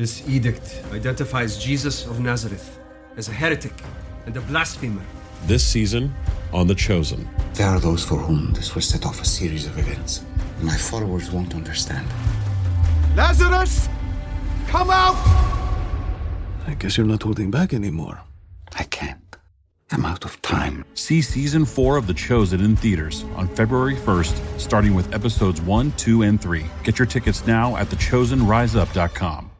This edict identifies Jesus of Nazareth as a heretic and a blasphemer. This season on The Chosen. There are those for whom this will set off a series of events. My followers won't understand. Lazarus, come out! I guess you're not holding back anymore. I can't. I'm out of time. See Season 4 of The Chosen in theaters on February 1st, starting with episodes 1, 2, and 3. Get your tickets now at thechosenriseup.com.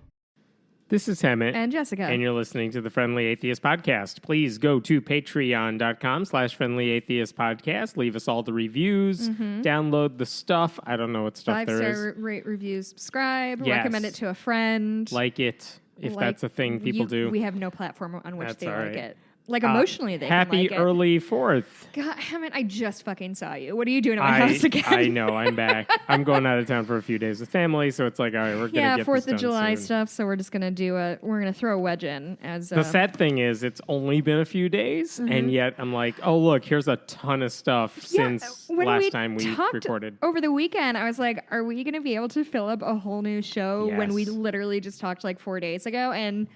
This is Hemet. And Jessica. And you're listening to the Friendly Atheist Podcast. Please go to patreon.com/friendlyatheistpodcast. Leave us all the reviews. Download the stuff. I don't know what stuff there is. 5-star rate, reviews, subscribe. Yes. Recommend it to a friend. Like it, if that's a thing people do. We have no platform on which That's they all like right. it. Like emotionally, they happy can like early 4th. God, Hammett, I just fucking saw you. What are you doing at my house again? I know, I'm back. I'm going out of town for a few days with family, so it's like, all right, we're going to get 4th this done of July soon. stuff, so we're just going to we're going to throw a wedge in as The sad thing is, it's only been a few days, and yet I'm like, oh, look, here's a ton of stuff since last time we recorded. Over the weekend, I was like, are we going to be able to fill up a whole new show when we literally just talked like 4 days ago? And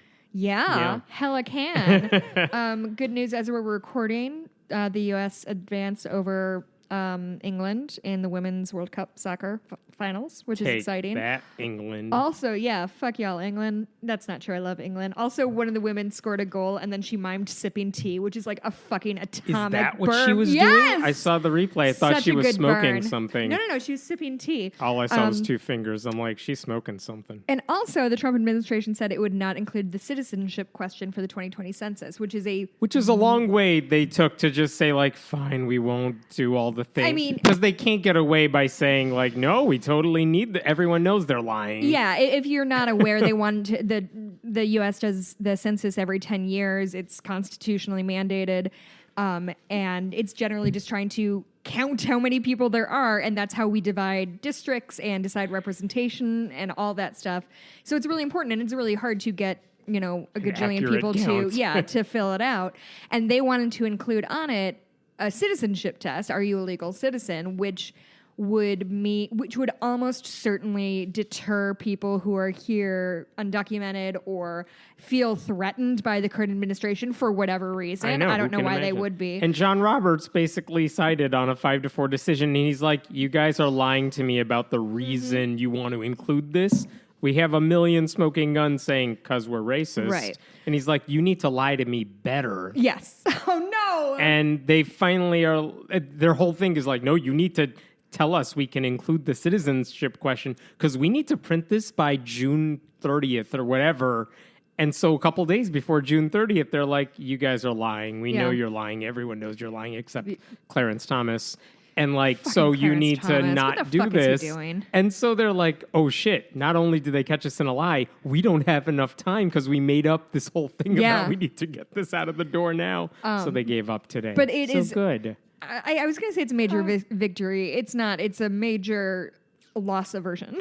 hella can. Good news, as we're recording, the U.S. advanced over England in the Women's World Cup soccer finals, which is exciting. That, England. Also, fuck y'all, England. That's not true. I love England. Also, one of the women scored a goal, and then she mimed sipping tea, which is like a fucking atomic Is that what burn. she was doing? I saw the replay. I thought Such she a was good smoking burn. something. No, she was sipping tea. All I saw was 2 fingers. I'm like, she's smoking something. And also, the Trump administration said it would not include the citizenship question for the 2020 census, which is a long way they took to just say, like, fine, we won't do all the things. I mean, because they can't get away by saying, like, no, we totally need everyone knows they're lying. Yeah, if you're not aware, they want the U.S. does the census every 10 years. It's constitutionally mandated, and it's generally just trying to count how many people there are, and that's how we divide districts and decide representation and all that stuff. So it's really important, and it's really hard to get a gajillion people to fill it out. And they wanted to include on it a citizenship test. Are you a legal citizen? Which would almost certainly deter people who are here undocumented or feel threatened by the current administration for whatever reason. I don't know why they would be. And John Roberts basically sided on a 5-4 decision, and he's like, you guys are lying to me about the reason you want to include this. We have 1 million smoking guns saying, because we're racist. Right. And he's like, you need to lie to me better. Yes. Oh, no. And they finally are, their whole thing is like, no, you need to tell us we can include the citizenship question because we need to print this by June 30th or whatever. And so a couple days before June 30th, they're like, you guys are lying. We know you're lying. Everyone knows you're lying except Clarence Thomas. And like, Fucking so you Clarence need to Thomas. not What the do fuck is this. he doing? And so they're like, oh shit, not only did they catch us in a lie, we don't have enough time because we made up this whole thing about we need to get this out of the door now. So they gave up today. But it is good. I was going to say it's a major victory. It's not. It's a major loss aversion.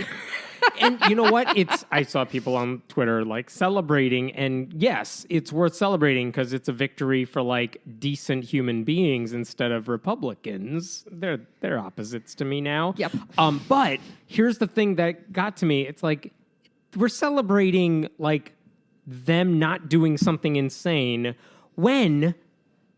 And you know what? I saw people on Twitter like celebrating, and yes, it's worth celebrating because it's a victory for like decent human beings instead of Republicans. They're opposites to me now. Yep. But here's the thing that got to me. It's like we're celebrating like them not doing something insane when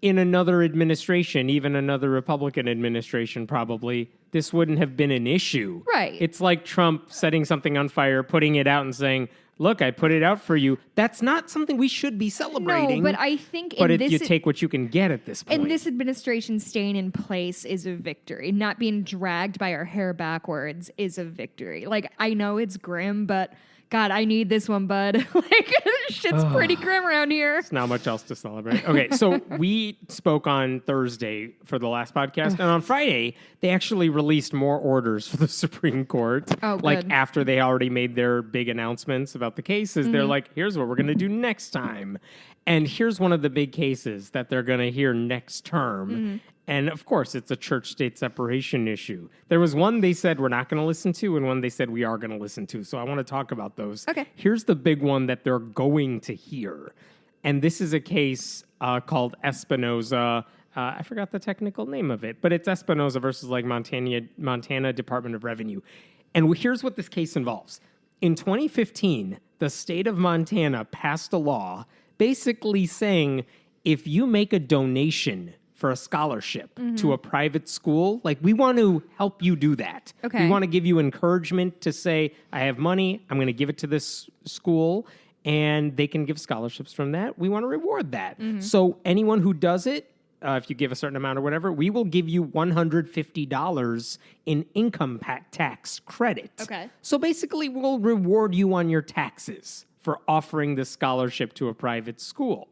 in another administration, even another Republican administration probably, this wouldn't have been an issue. Right. It's like Trump setting something on fire, putting it out and saying, look, I put it out for you. That's not something we should be celebrating. No, but I think you take what you can get at this point. And this administration staying in place is a victory. Not being dragged by our hair backwards is a victory. Like, I know it's grim, but God, I need this one, bud. Like, shit's pretty grim around here. There's not much else to celebrate. Okay, so we spoke on Thursday for the last podcast, and on Friday, they actually released more orders for the Supreme Court. Oh, good. Like, after they already made their big announcements about the cases, they're like, here's what we're going to do next time. And here's one of the big cases that they're going to hear next term. And of course, it's a church-state separation issue. There was one they said we're not going to listen to, and one they said we are going to listen to. So I want to talk about those. Okay. Here's the big one that they're going to hear. And this is a case called Espinoza. I forgot the technical name of it, but it's Espinoza versus like Montana Department of Revenue. And here's what this case involves. In 2015, the state of Montana passed a law basically saying if you make a donation for a scholarship to a private school, like we want to help you do that. Okay. We want to give you encouragement to say, I have money, I'm going to give it to this school, and they can give scholarships from that. We want to reward that. So anyone who does it, if you give a certain amount or whatever, we will give you $150 in income tax credit. Okay. So basically, we'll reward you on your taxes for offering this scholarship to a private school.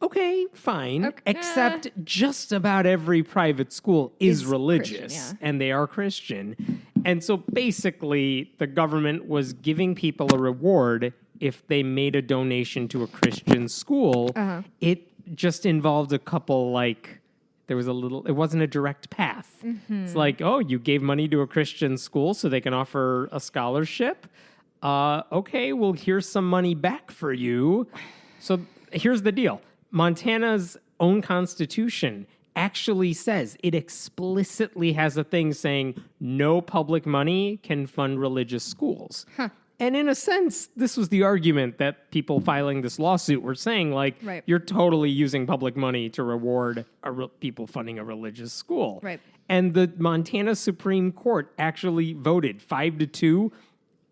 Okay, fine. Okay. Except just about every private school is religious, Christian, and they are Christian. And so basically, the government was giving people a reward if they made a donation to a Christian school. It just involved a couple, like, there was a little, it wasn't a direct path. It's like, oh, you gave money to a Christian school so they can offer a scholarship. Okay, well, here's some money back for you. So here's the deal. Montana's own constitution actually says, it explicitly has a thing saying no public money can fund religious schools. And in a sense, this was the argument that people filing this lawsuit were saying, like, Right. you're totally using public money to reward people funding a religious school. Right. And the Montana Supreme Court actually voted 5-2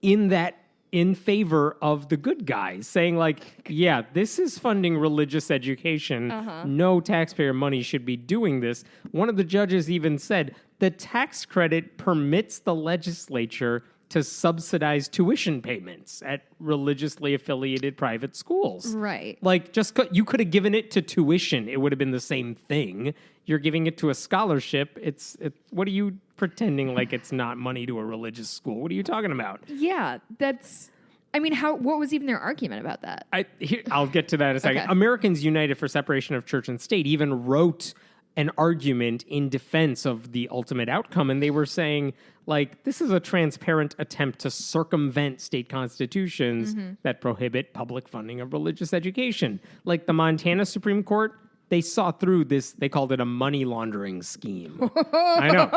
in favor of the good guys, saying like, yeah, this is funding religious education. No taxpayer money should be doing this. One of the judges even said the tax credit permits the legislature to subsidize tuition payments at religiously affiliated private schools. Right. Like, you could have given it to tuition. It would have been the same thing. You're giving it to a scholarship. What are you pretending like it's not money to a religious school? What are you talking about? Yeah, that's. I mean, what was even their argument about that? I'll get to that in a second. Okay. Americans United for Separation of Church and State even wrote an argument in defense of the ultimate outcome, and they were saying, like, this is a transparent attempt to circumvent state constitutions that prohibit public funding of religious education. Like the Montana Supreme Court, they saw through this, they called it a money laundering scheme. I know.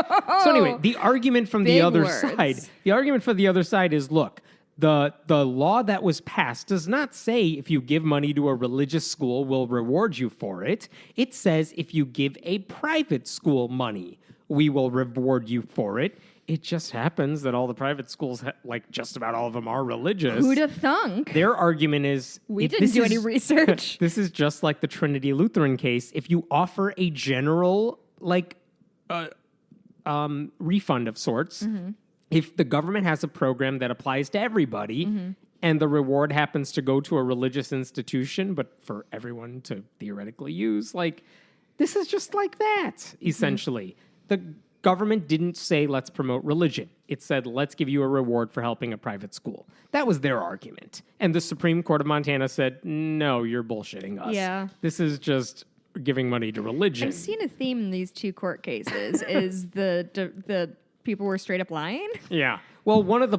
So anyway, the argument from the Big other words. side is, look, the law that was passed does not say if you give money to a religious school, we'll reward you for it. It says if you give a private school money, we will reward you for it. It just happens that all the private schools, like just about all of them, are religious. Who'd have thunk? Their argument is... We didn't do any research. This is just like the Trinity Lutheran case. If you offer a general, like, refund of sorts... If the government has a program that applies to everybody and the reward happens to go to a religious institution, but for everyone to theoretically use, like, this is just like that, essentially. The government didn't say, let's promote religion. It said, let's give you a reward for helping a private school. That was their argument. And the Supreme Court of Montana said, no, you're bullshitting us. Yeah. This is just giving money to religion. I've seen a theme in these two court cases is the people were straight up lying. Yeah. Well, one of the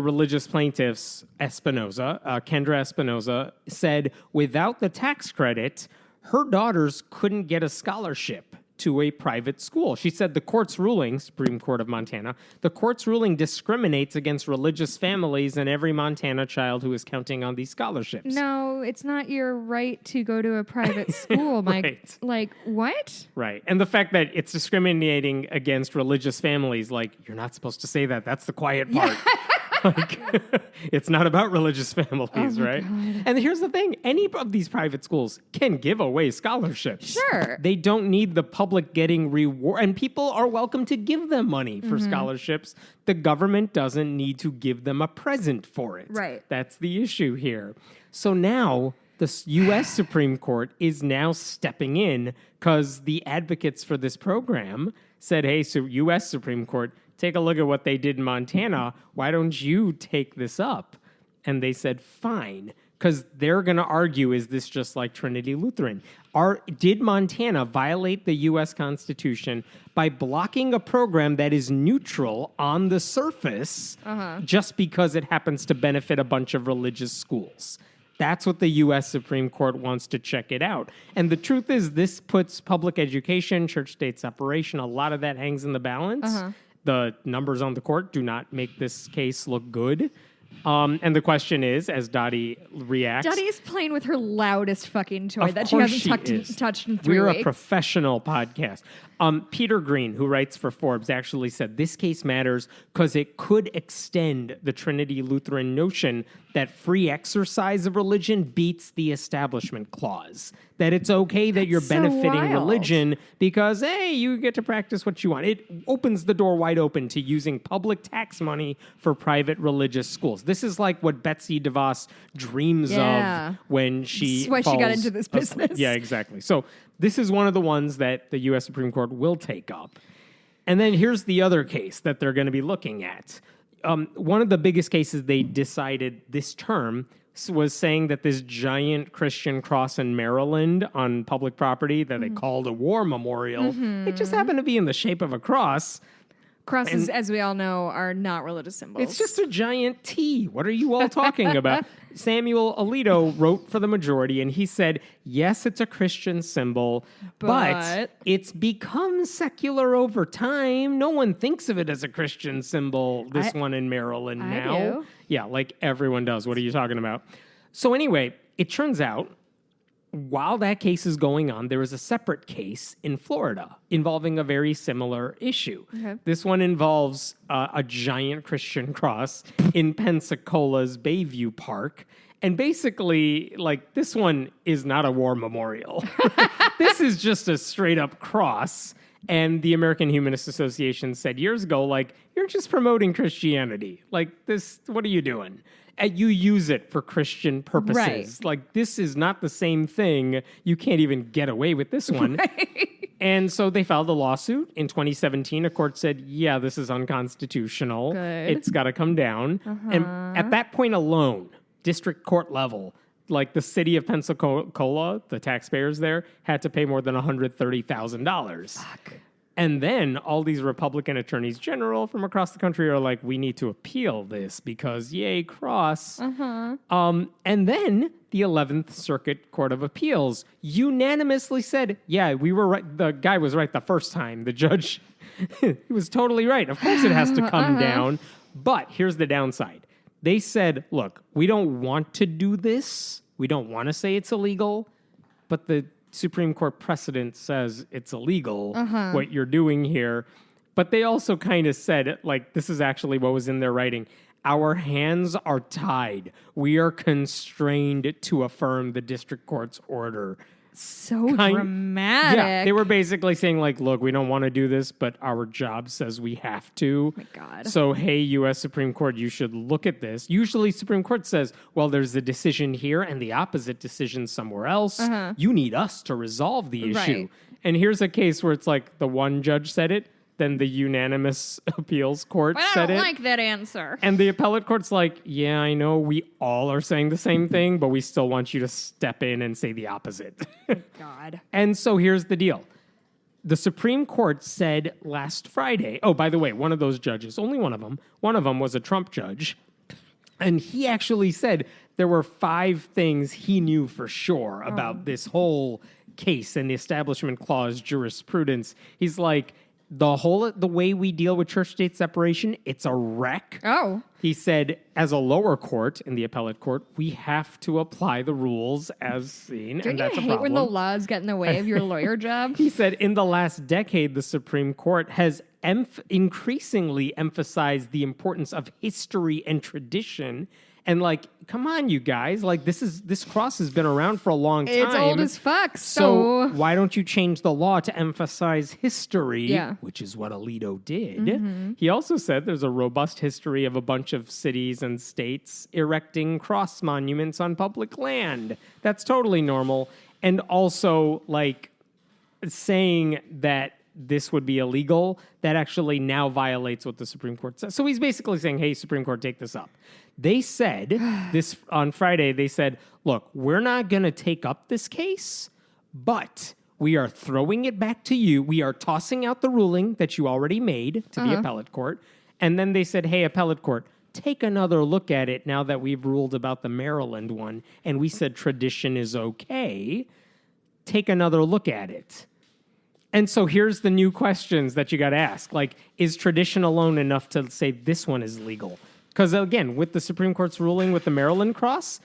religious plaintiffs, Espinoza, Kendra Espinoza, said without the tax credit, her daughters couldn't get a scholarship to a private school. She said the court's ruling, Supreme Court of Montana, the court's ruling discriminates against religious families and every Montana child who is counting on these scholarships. No, it's not your right to go to a private school, Mike. Right. Like, what? Right. And the fact that it's discriminating against religious families, like, you're not supposed to say that. That's the quiet part. Like, it's not about religious families, right? God. And here's the thing. Any of these private schools can give away scholarships. Sure. They don't need the public getting reward. And people are welcome to give them money for scholarships. The government doesn't need to give them a present for it. Right. That's the issue here. So now the U.S. Supreme Court is now stepping in because the advocates for this program said, hey, so U.S. Supreme Court, take a look at what they did in Montana. Why don't you take this up? And they said, fine, because they're going to argue, is this just like Trinity Lutheran? Did Montana violate the U.S. Constitution by blocking a program that is neutral on the surface just because it happens to benefit a bunch of religious schools? That's what the U.S. Supreme Court wants to check it out. And the truth is, this puts public education, church-state separation, a lot of that hangs in the balance. The numbers on the court do not make this case look good. And the question is, as Dottie reacts... Dottie is playing with her loudest fucking toy Of that she course hasn't is. touched in 3 We're weeks. a professional podcast. Peter Green, who writes for Forbes, actually said this case matters because it could extend the Trinity Lutheran notion that free exercise of religion beats the Establishment Clause. That it's okay that you're so benefiting wild. religion because, hey, you get to practice what you want. It opens the door wide open to using public tax money for private religious schools. This is like what Betsy DeVos dreams Yeah. of when she This is why she got falls into this asleep. business. Yeah, exactly. So this is one of the ones that the U.S. Supreme Court will take up. And then here's the other case that they're going to be looking at. One of the biggest cases they decided this term was saying that this giant Christian cross in Maryland on public property that they called a war memorial, it just happened to be in the shape of a cross. Crosses, as we all know, are not religious symbols. It's just a giant T. What are you all talking about? Samuel Alito wrote for the majority, and he said, yes, it's a Christian symbol, but it's become secular over time. No one thinks of it as a Christian symbol, this one in Maryland I now. do. Yeah, like everyone does. What are you talking about? So anyway, it turns out while that case is going on, there is a separate case in Florida involving a very similar issue. Okay. This one involves a giant Christian cross in Pensacola's Bayview Park. And basically, like, this one is not a war memorial. This is just a straight up cross. And the American Humanist Association said years ago, like, you're just promoting Christianity. Like, this, what are you doing? And you use it for Christian purposes. Right. Like, this is not the same thing. You can't even get away with this one. Right. And so they filed a lawsuit in 2017. A court said, yeah, this is unconstitutional. Good. It's got to come down. And at that point alone, district court level, like the city of Pensacola, the taxpayers there, had to pay more than $130,000. Fuck. And then all these Republican attorneys general from across the country are like, we need to appeal this because yay, cross. And then the 11th Circuit Court of Appeals unanimously said, yeah, we were right. The guy was right the first time. The judge, he was totally right. Of course it has to come down. But here's the downside. They said, look, we don't want to do this. We don't want to say it's illegal. But the Supreme Court precedent says it's illegal, what you're doing here. But they also kind of said, like, this is actually what was in their writing. Our hands are tied. We are constrained to affirm the district court's order. so dramatic. Yeah, they were basically saying, like, look, we don't want to do this, but our job says we have to. Oh my God. So, hey, U.S. Supreme Court, you should look at this. Usually Supreme Court says, well, there's a decision here and the opposite decision somewhere else. You need us to resolve the issue. Right. And here's a case where it's like the one judge said it, then the unanimous appeals court But I said don't it. like that answer. And the appellate court's like, yeah, I know we all are saying the same thing, but we still want you to step in and say the opposite. God. And so here's the deal. The Supreme Court said last Friday, oh, by the way, one of those judges, only one of them was a Trump judge. And he actually said there were 5 things he knew for sure about this whole case and the Establishment Clause jurisprudence. He's like, the way we deal with church-state separation, it's a wreck. Oh. He said, as a lower court, in the appellate court, we have to apply the rules as seen, Don't and you that's a hate problem. when the laws get in the way of your lawyer job? He said, in the last decade, the Supreme Court has increasingly emphasized the importance of history and tradition. And like, come on, you guys! Like, this cross has been around for a long time. It's old as fuck. So why don't you change the law to emphasize history? Yeah. Which is what Alito did. He also said there's a robust history of a bunch of cities and states erecting cross monuments on public land. That's totally normal. And also, like, saying that this would be illegal, that actually now violates what the Supreme Court says. So he's basically saying, hey, Supreme Court, take this up. They said this on Friday, they said, look, we're not going to take up this case, but we are throwing it back to you. We are tossing out the ruling that you already made to the appellate court. And then they said, hey, appellate court, take another look at it now that we've ruled about the Maryland one. And we said tradition is okay. Take another look at it. And so here's the new questions that you got to ask. Like, is tradition alone enough to say this one is legal? Because again, with the Supreme Court's ruling with the Maryland cross,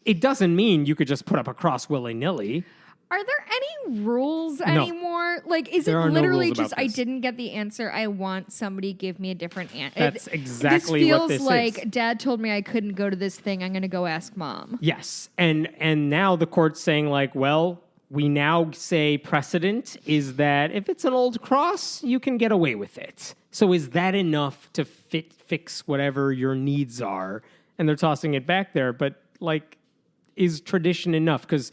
it doesn't mean you could just put up a cross willy-nilly. Are there any rules anymore? Like, is it There are no literally rules about just I this. didn't get the answer I want? Somebody give me a different answer. That's exactly what this feels like is. Dad told me I couldn't go to this thing. I'm going to go ask Mom. Yes. And now the court's saying, like, well, we now say precedent is that if it's an old cross, you can get away with it. So is that enough to fix whatever your needs are? And they're tossing it back there. But, like, is tradition enough? Because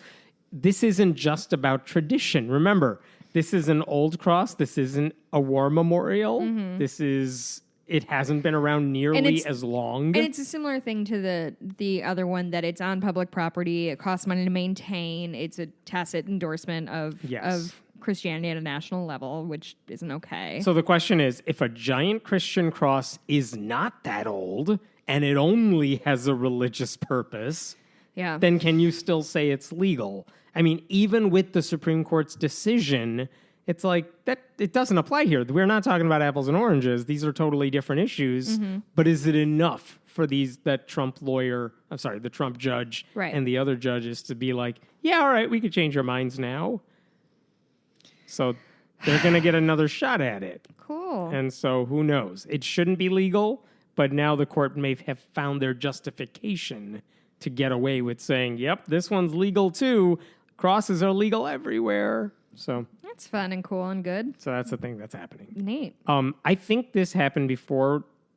this isn't just about tradition. Remember, this is an old cross. This isn't a war memorial. It hasn't been around nearly as long. And it's a similar thing to the other one that it's on public property. It costs money to maintain. It's a tacit endorsement of Christianity at a national level, which isn't okay. So the question is, if a giant Christian cross is not that old and it only has a religious purpose, then can you still say it's legal? I mean, even with the Supreme Court's decision, it's like that it doesn't apply here. We're not talking about apples and oranges. These are totally different issues. But is it enough for the Trump judge and the other judges to be like, yeah, all right, we could change our minds now. So they're going to get another shot at it. Cool. And so who knows? It shouldn't be legal, but now the court may have found their justification to get away with saying, yep, this one's legal too. Crosses are legal everywhere. So That's fun and cool and good. So that's the thing that's happening. Neat. I think this happened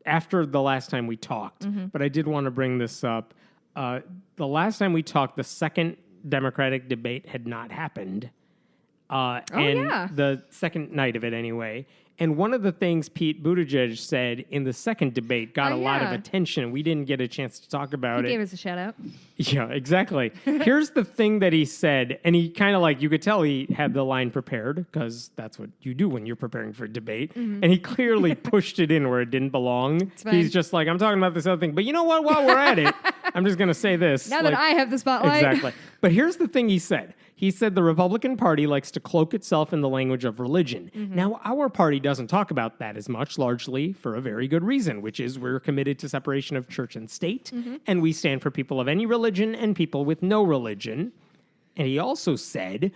after the last time we talked, but I did want to bring this up. The last time we talked, the second Democratic debate had not happened. The second night of it anyway. And one of the things Pete Buttigieg said in the second debate got a lot of attention. We didn't get a chance to talk about it. He gave us a shout out. Yeah, exactly. Here's the thing that he said, and he kind of you could tell he had the line prepared because that's what you do when you're preparing for a debate. And he clearly pushed it in where it didn't belong. He's just like, I'm talking about this other thing, but you know what? While we're at it, I'm just going to say this. Now that I have the spotlight. Exactly. But here's the thing he said. He said the Republican Party likes to cloak itself in the language of religion. Now, our party doesn't talk about that as much, largely for a very good reason, which is we're committed to separation of church and state, and we stand for people of any religion and people with no religion. And he also said,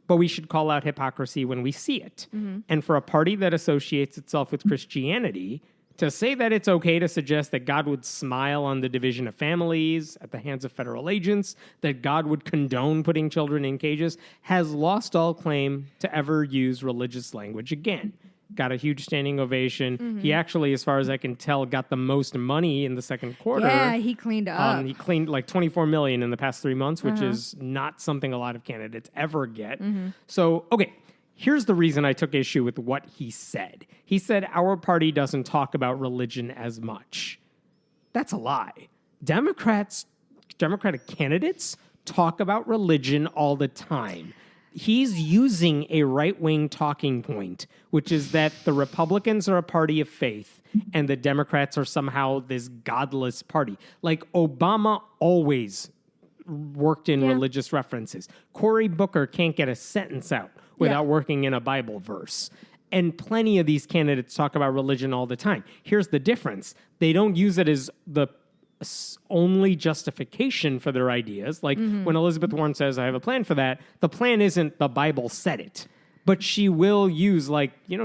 but we should call out hypocrisy when we see it. And for a party that associates itself with Christianity, to say that it's okay to suggest that God would smile on the division of families at the hands of federal agents, that God would condone putting children in cages, has lost all claim to ever use religious language again. Got a huge standing ovation. He actually, as far as I can tell, got the most money in the second quarter. Yeah, he cleaned up. He cleaned like $24 million in the past 3 months, which is not something a lot of candidates ever get. So, okay. Here's the reason I took issue with what he said. He said our party doesn't talk about religion as much. That's a lie. Democratic candidates talk about religion all the time. He's using a right-wing talking point, which is that the Republicans are a party of faith and the Democrats are somehow this godless party. Like Obama always worked in religious references. Cory Booker can't get a sentence out without working in a Bible verse. And plenty of these candidates talk about religion all the time. Here's the difference. They don't use it as the only justification for their ideas. Like when Elizabeth Warren says, I have a plan for that, the plan isn't the Bible said it. But she will use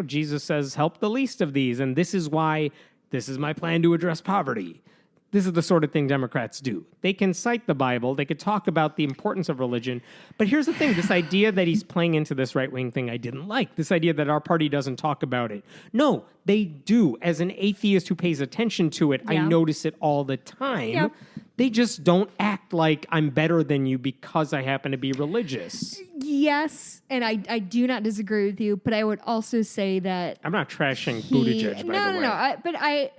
Jesus says, help the least of these. And this is why this is my plan to address poverty. This is the sort of thing Democrats do. They can cite the Bible. They could talk about the importance of religion. But here's the thing. This idea that he's playing into this right-wing thing I didn't like. This idea that our party doesn't talk about it. No, they do. As an atheist who pays attention to it, I notice it all the time. Yeah. They just don't act like I'm better than you because I happen to be religious. Yes, and I do not disagree with you, but I would also say that... I'm not trashing Buttigieg, by the way. No.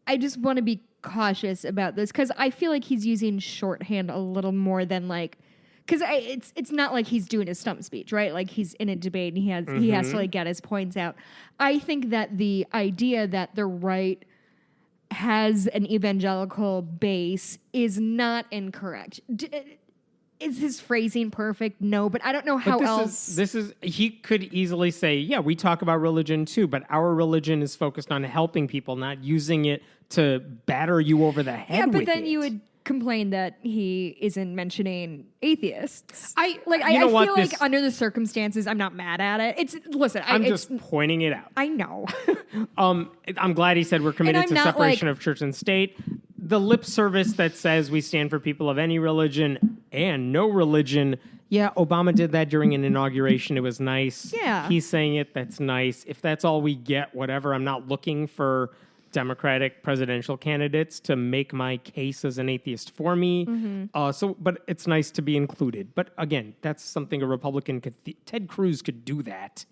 I just want to be cautious about this because I feel like he's using shorthand a little more than because it's not like he's doing a stump speech, right? Like he's in a debate and he has to get his points out. I think that the idea that the right has an evangelical base is not incorrect. Is his phrasing perfect? No, but I don't know how else. He could easily say, yeah, we talk about religion too, but our religion is focused on helping people, not using it to batter you over the head. Yeah, but with then it. you would complain that he isn't mentioning atheists. I know what, feel like under the circumstances, I'm not mad at it. I'm just pointing it out. I know. I'm glad he said we're committed to separation of church and state. The lip service that says we stand for people of any religion and no religion. Yeah, Obama did that during an inauguration. It was nice. Yeah. He's saying it. That's nice. If that's all we get, whatever. I'm not looking for Democratic presidential candidates to make my case as an atheist for me. But it's nice to be included. But again, that's something a Republican could. Ted Cruz could do that.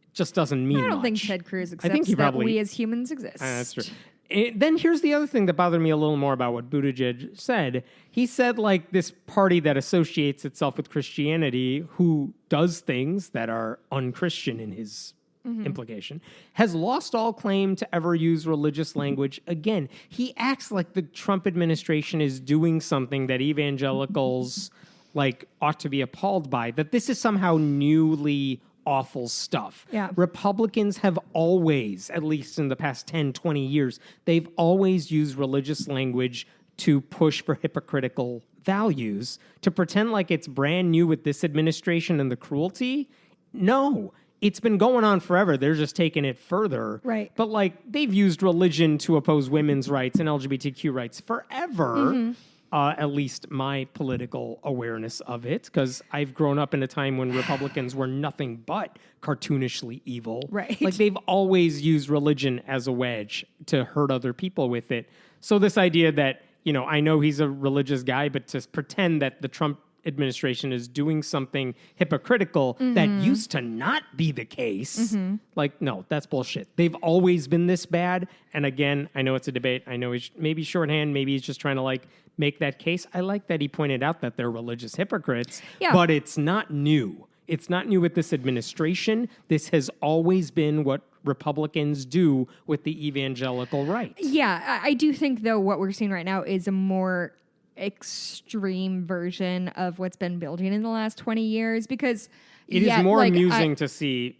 It just doesn't mean much. I don't think Ted Cruz accepts that we as humans exist. That's true. Then here's the other thing that bothered me a little more about what Buttigieg said. He said, like, this party that associates itself with Christianity, who does things that are unchristian in his implication, has lost all claim to ever use religious language again. He acts like the Trump administration is doing something that evangelicals like ought to be appalled by, that this is somehow newly awful stuff. Yeah. Republicans have always, at least in the past 10, 20 years, they've always used religious language to push for hypocritical values. To pretend like it's brand new with this administration and the cruelty, no. It's been going on forever. They're just taking it further. Right. But like they've used religion to oppose women's rights and LGBTQ rights forever. At least my political awareness of it, because I've grown up in a time when Republicans were nothing but cartoonishly evil. Right. Like they've always used religion as a wedge to hurt other people with it. So this idea that, I know he's a religious guy, but to pretend that the Trump administration is doing something hypocritical that used to not be the case, like, no, that's bullshit. They've always been this bad. And again, I know it's a debate. I know he's maybe shorthand. Maybe he's just trying to like make that case. I like that he pointed out that they're religious hypocrites, but it's not new. It's not new with this administration. This has always been what Republicans do with the evangelical right. Yeah, I do think, though, what we're seeing right now is a more extreme version of what's been building in the last 20 years, because it is more amusing to see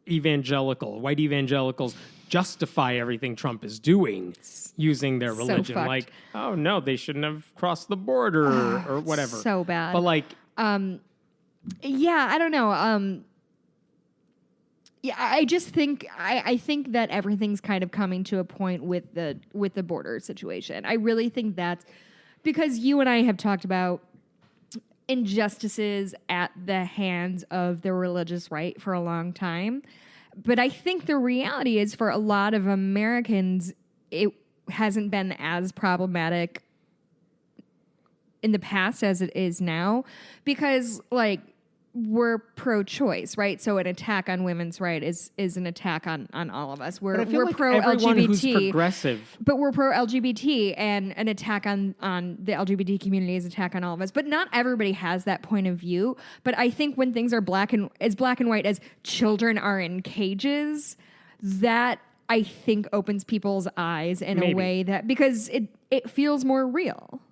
white evangelicals justify everything Trump is doing using their religion. So like, oh no, they shouldn't have crossed the border or whatever. So bad. But like, yeah, I don't know. Yeah, I just think I think that everything's kind of coming to a point with the border situation. I really think that's because you and I have talked about injustices at the hands of the religious right for a long time. But I think the reality is for a lot of Americans, it hasn't been as problematic in the past as it is now, because like we're pro-choice, right? So an attack on women's right is an attack on all of us. We're like pro-LGBT, who's progressive, but we're pro-LGBT, and an attack on the LGBT community is an attack on all of us. But not everybody has that point of view. But I think when things are black and white as children are in cages, that I think opens people's eyes in a way that, because it feels more real.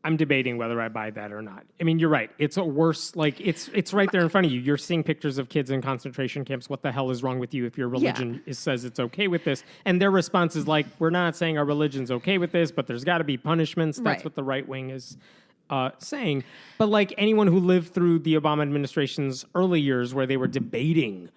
I'm debating whether I buy that or not. I mean, you're right. It's a worse, like, it's right there in front of you. You're seeing pictures of kids in concentration camps. What the hell is wrong with you if your religion says it's okay with this? And their response is like, we're not saying our religion's okay with this, but there's got to be punishments. That's what the right wing is saying. But like anyone who lived through the Obama administration's early years where they were debating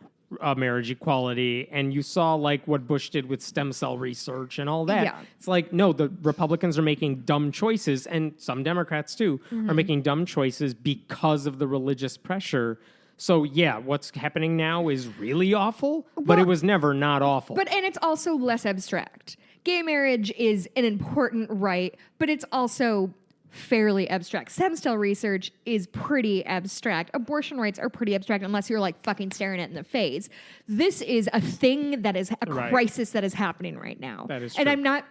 marriage equality, and you saw like what Bush did with stem cell research and all that. It's like, no, the Republicans are making dumb choices, and some Democrats too are making dumb choices because of the religious pressure. So yeah, what's happening now is really awful, but it was never not awful. And it's also less abstract. Gay marriage is an important right, but it's also fairly abstract. Stem cell research is pretty abstract. Abortion rights are pretty abstract unless you're like fucking staring it in the face. This is a thing that is a crisis that is happening right now. That is true. And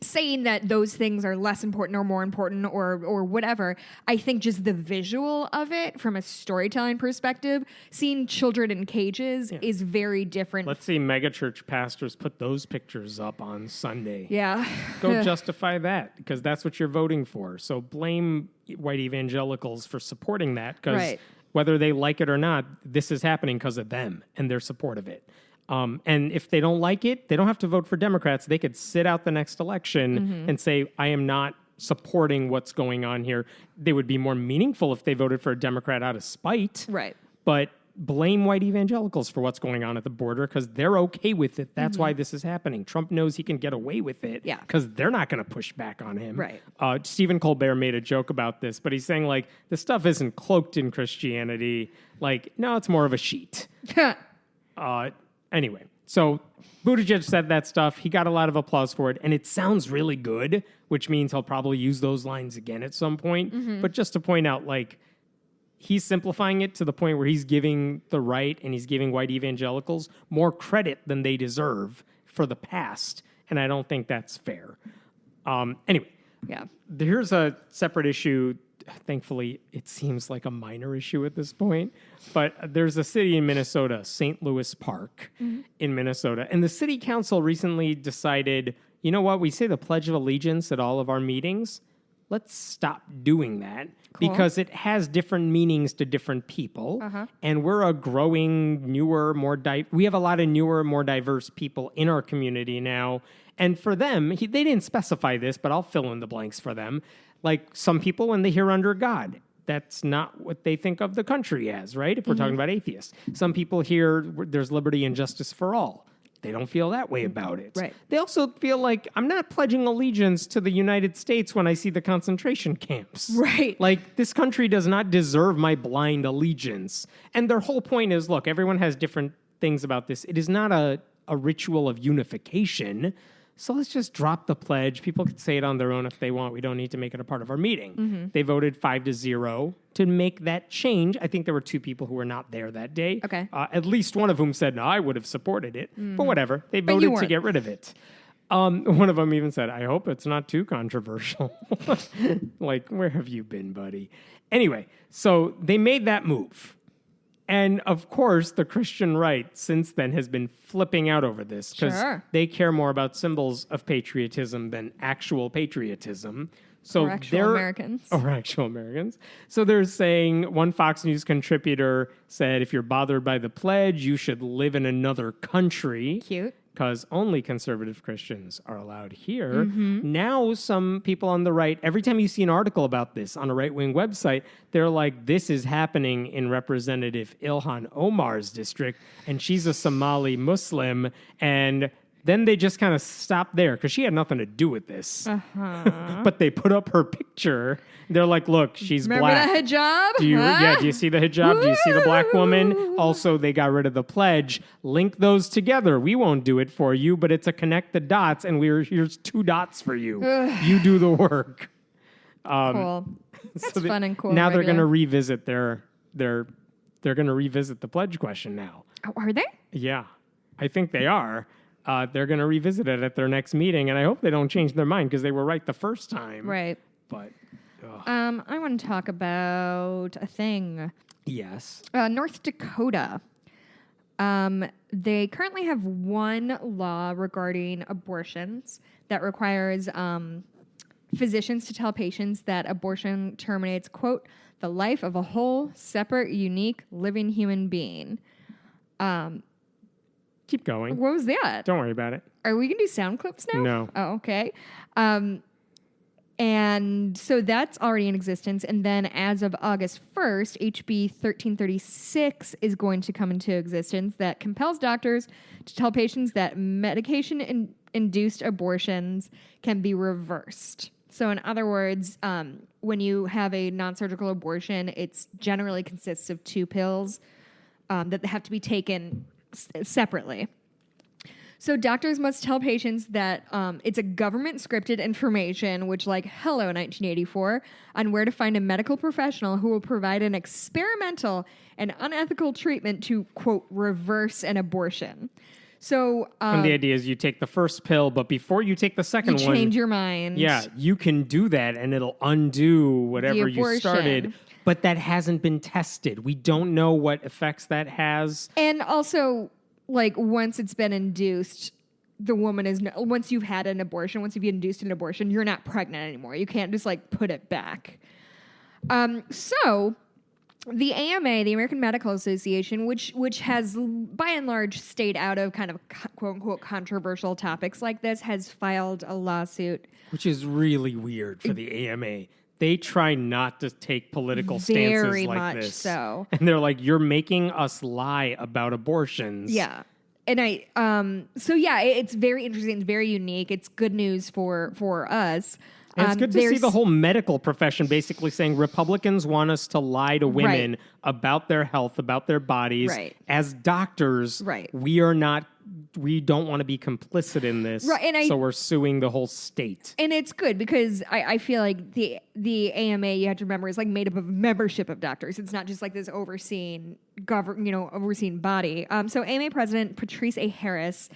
saying that those things are less important or more important or whatever. I think just the visual of it from a storytelling perspective, seeing children in cages is very different. Let's see megachurch pastors put those pictures up on Sunday. Yeah. Go justify that, because that's what you're voting for. So blame white evangelicals for supporting that, because whether they like it or not, this is happening because of them and their support of it. And if they don't like it, they don't have to vote for Democrats. They could sit out the next election and say, I am not supporting what's going on here. They would be more meaningful if they voted for a Democrat out of spite. Right. But blame white evangelicals for what's going on at the border, because they're okay with it. That's why this is happening. Trump knows he can get away with it because they're not going to push back on him. Right. Stephen Colbert made a joke about this, but he's saying, like, this stuff isn't cloaked in Christianity. Like, no, it's more of a sheet. Anyway, so Buttigieg said that stuff. He got a lot of applause for it, and it sounds really good, which means he'll probably use those lines again at some point. But just to point out, like, he's simplifying it to the point where he's giving the right and he's giving white evangelicals more credit than they deserve for the past, and I don't think that's fair. Anyway, here's a separate issue. Thankfully, it seems like a minor issue at this point, but there's a city in Minnesota, St. Louis Park in Minnesota, and the city council recently decided, you know what, we say the Pledge of Allegiance at all of our meetings. Let's stop doing that because it has different meanings to different people, and we're a growing, newer, we have a lot of newer, more diverse people in our community now, and for them, they didn't specify this, but I'll fill in the blanks for them. Like, some people, when they hear under God, that's not what they think of the country as, right? If we're talking about atheists. Some people hear there's liberty and justice for all. They don't feel that way about it. Right. They also feel like, I'm not pledging allegiance to the United States when I see the concentration camps. Right. Like, this country does not deserve my blind allegiance. And their whole point is, look, everyone has different things about this. It is not a ritual of unification. So let's just drop the pledge. People can say it on their own if they want. We don't need to make it a part of our meeting. They voted 5-0 to make that change. I think there were 2 people who were not there that day. Okay. At least one of whom said, no, I would have supported it. But whatever. They voted to get rid of it. One of them even said, I hope it's not too controversial. Like, where have you been, buddy? Anyway, so they made that move. And, of course, the Christian right since then has been flipping out over this because they care more about symbols of patriotism than actual patriotism. So or actual Americans. Or actual Americans. So they're saying, one Fox News contributor said, if you're bothered by the pledge, you should live in another country. Cute. Because only conservative Christians are allowed here. Now, some people on the right, every time you see an article about this on a right-wing website, they're like, this is happening in Representative Ilhan Omar's district, and she's a Somali Muslim, and then they just kind of stop there, because she had nothing to do with this. But they put up her picture. They're like, look, she's Remember black. Remember the hijab? Do you see the hijab? Do you see the black woman? Also, they got rid of the pledge. Link those together. We won't do it for you, but it's a connect the dots, and here's 2 dots for you. You do the work. Cool. That's fun and cool. Now they're going to revisit they're going to revisit the pledge question now. Oh, are they? Yeah, I think they are. They're going to revisit it at their next meeting, and I hope they don't change their mind because they were right the first time. Right. But I want to talk about a thing. Yes. North Dakota. They currently have one law regarding abortions that requires physicians to tell patients that abortion terminates, quote, the life of a whole, separate, unique, living human being. Keep going. What was that? Don't worry about it. Are we going to do sound clips now? No. Oh, okay. And so that's already in existence. And then as of August 1st, HB 1336 is going to come into existence that compels doctors to tell patients that medication-induced abortions can be reversed. So in other words, when you have a non-surgical abortion, it generally consists of 2 pills that have to be taken separately. So doctors must tell patients that it's a government-scripted information, which, like, hello, 1984, on where to find a medical professional who will provide an experimental and unethical treatment to, quote, reverse an abortion. So And the idea is you take the first pill, but before you take the second you one, change your mind. yeah, you can do that and it'll undo whatever you abortion. started. But that hasn't been tested. We don't know what effects that has. And also, like, once it's been induced, the woman is once you've had an abortion, once you've induced an abortion, you're not pregnant anymore. You can't just like put it back. So the AMA, the American Medical Association, which has by and large stayed out of kind of quote unquote controversial topics like this, has filed a lawsuit. Which is really weird for the AMA. They try not to take political stances Very like much this. so. And they're like, you're making us lie about abortions. Yeah. And so yeah, it's very interesting. It's very unique. It's good news for us. And it's good to see the whole medical profession basically saying Republicans want us to lie to women about their health, about their bodies. Right. As doctors, we don't want to be complicit in this. Right, and so we're suing the whole state. And it's good because I feel like the AMA, you have to remember, is like made up of membership of doctors. It's not just like this overseen body. So AMA President Patrice A. Harris,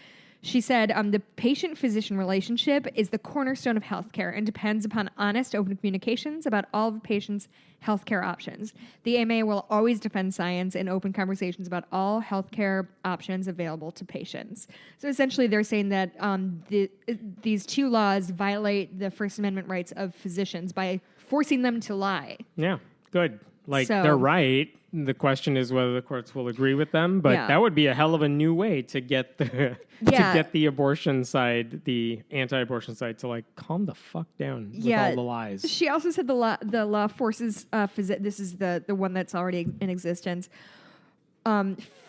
she said, the patient-physician relationship is the cornerstone of healthcare and depends upon honest, open communications about all of a patient's healthcare options. The AMA will always defend science and open conversations about all healthcare options available to patients. So essentially, they're saying that these two laws violate the First Amendment rights of physicians by forcing them to lie. Yeah, good. They're right. The question is whether the courts will agree with them, but that would be a hell of a new way to get the the abortion side, the anti-abortion side, to like calm the fuck down with all the lies. She also said the law forces this is the one that's already in existence.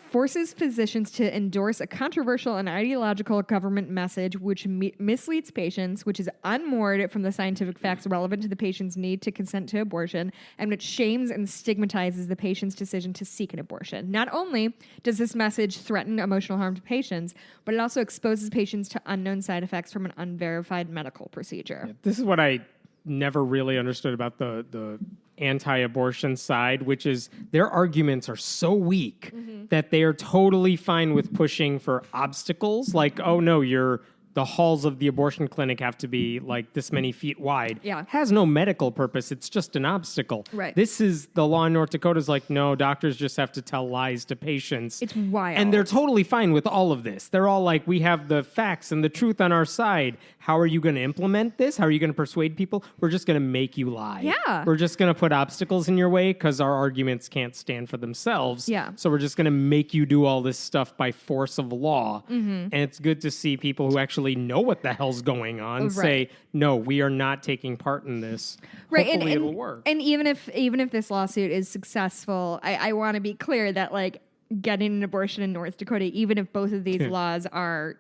Forces physicians to endorse a controversial and ideological government message which misleads patients, which is unmoored from the scientific facts relevant to the patient's need to consent to abortion, and which shames and stigmatizes the patient's decision to seek an abortion. Not only does this message threaten emotional harm to patients, but it also exposes patients to unknown side effects from an unverified medical procedure. Yeah, this is what I never really understood about the anti-abortion side, which is their arguments are so weak that they are totally fine with pushing for obstacles like, oh no, the halls of the abortion clinic have to be like this many feet wide. Yeah. Has no medical purpose. It's just an obstacle. Right. This is the law in North Dakota is like, no, doctors just have to tell lies to patients. It's wild. And they're totally fine with all of this. They're all like, we have the facts and the truth on our side. How are you going to implement this? How are you going to persuade people? We're just going to make you lie. Yeah. We're just going to put obstacles in your way because our arguments can't stand for themselves. Yeah. So we're just going to make you do all this stuff by force of law. And it's good to see people who actually know what the hell's going on say, no, we are not taking part in this. Right. Hopefully and it'll work. And even if this lawsuit is successful, I want to be clear that like getting an abortion in North Dakota, even if both of these laws are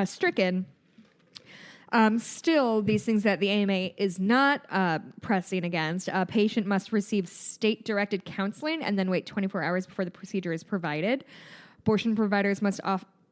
stricken, still, these things that the AMA is not pressing against, a patient must receive state-directed counseling and then wait 24 hours before the procedure is provided. Abortion providers must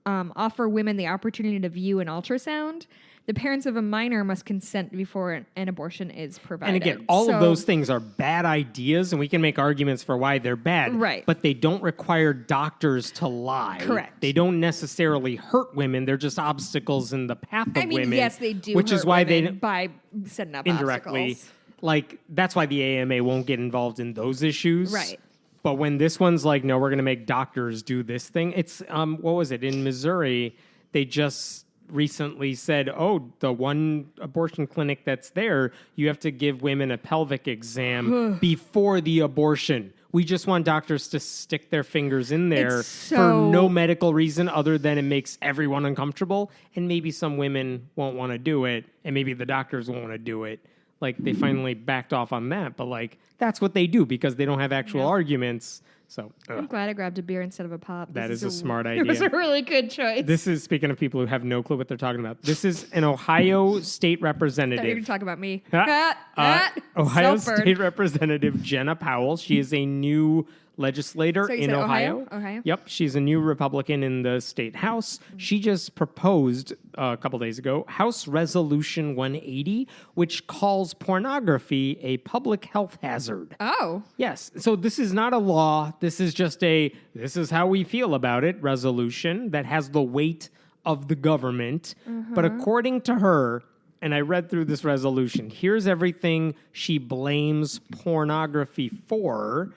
offer women the opportunity to view an ultrasound. The parents of a minor must consent before an abortion is provided. And again, all of those things are bad ideas, and we can make arguments for why they're bad. Right. But they don't require doctors to lie. Correct. They don't necessarily hurt women. They're just obstacles in the path of women. Yes, they do. Which is why they by setting up indirectly, obstacles. like that's why the AMA won't get involved in those issues. Right. But when this one's like, no, we're going to make doctors do this thing. It's what was it in Missouri? They just recently said, oh, the one abortion clinic that's there, you have to give women a pelvic exam before the abortion. We just want doctors to stick their fingers in there for no medical reason other than it makes everyone uncomfortable. And maybe some women won't want to do it, and maybe the doctors won't want to do it. Like, they finally backed off on that. But, like, that's what they do because they don't have actual arguments. So I'm glad I grabbed a beer instead of a pop. That is a smart idea. It was a really good choice. This is, speaking of people who have no clue what they're talking about, this is an Ohio state representative. You're going to talk about me. Ohio Self-burn. State Representative Jenna Powell. She is a new legislator So you in said Ohio. Ohio? Yep, she's a new Republican in the state House. She just proposed a couple days ago House Resolution 180, which calls pornography a public health hazard. Oh. Yes. So this is not a law. This is just this is how we feel about it resolution that has the weight of the government. But according to her, and I read through this resolution, here's everything she blames pornography for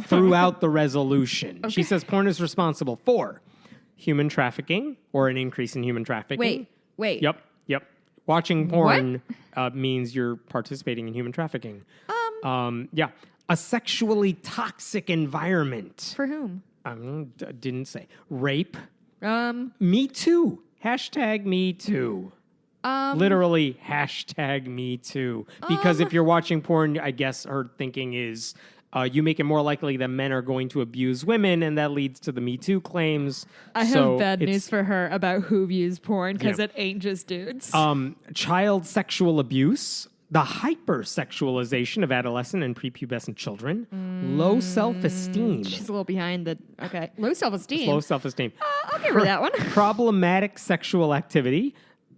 throughout the resolution. Okay. She says porn is responsible for human trafficking or an increase in human trafficking. Wait. Yep. Watching porn means you're participating in human trafficking. Yeah. A sexually toxic environment. For whom? Didn't say. Rape. Me Too. Hashtag Me Too. Literally hashtag Me Too. Because if you're watching porn, I guess her thinking is you make it more likely that men are going to abuse women, and that leads to the Me Too claims. I have bad news for her about who views porn because it ain't just dudes. Child sexual abuse. The hypersexualization of adolescent and prepubescent children. Low self-esteem. She's a little behind the... Okay. Low self-esteem. Low self-esteem. I'll give her that one. Problematic sexual activity.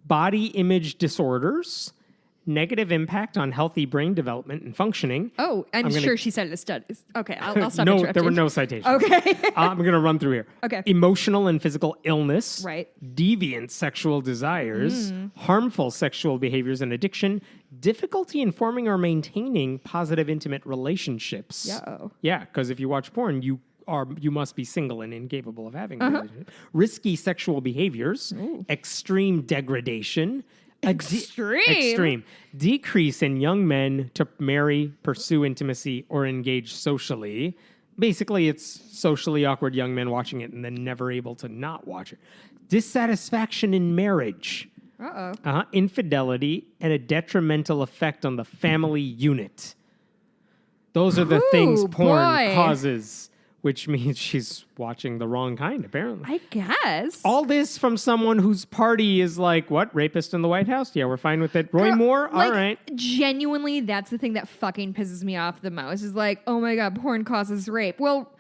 Body image disorders. Negative impact on healthy brain development and functioning. Oh, I'm sure she cited the studies. Okay, I'll stop interrupting. There were no citations. Okay. I'm going to run through here. Okay. Emotional and physical illness. Right. Deviant sexual desires. Harmful sexual behaviors and addiction. Difficulty in forming or maintaining positive intimate relationships. Uh-oh. Yeah, because if you watch porn, you must be single and incapable of having a relationship. Risky sexual behaviors. Extreme degradation. Extreme. Decrease in young men to marry, pursue intimacy, or engage socially. Basically, it's socially awkward young men watching it and then never able to not watch it. Dissatisfaction in marriage. Infidelity and a detrimental effect on the family unit. Those are the things porn causes. Which means she's watching the wrong kind, apparently. I guess. All this from someone whose party is like, what, rapist in the White House? Yeah, we're fine with it. Roy Moore? All right. Genuinely, that's the thing that fucking pisses me off the most is like, oh my God, porn causes rape. Well,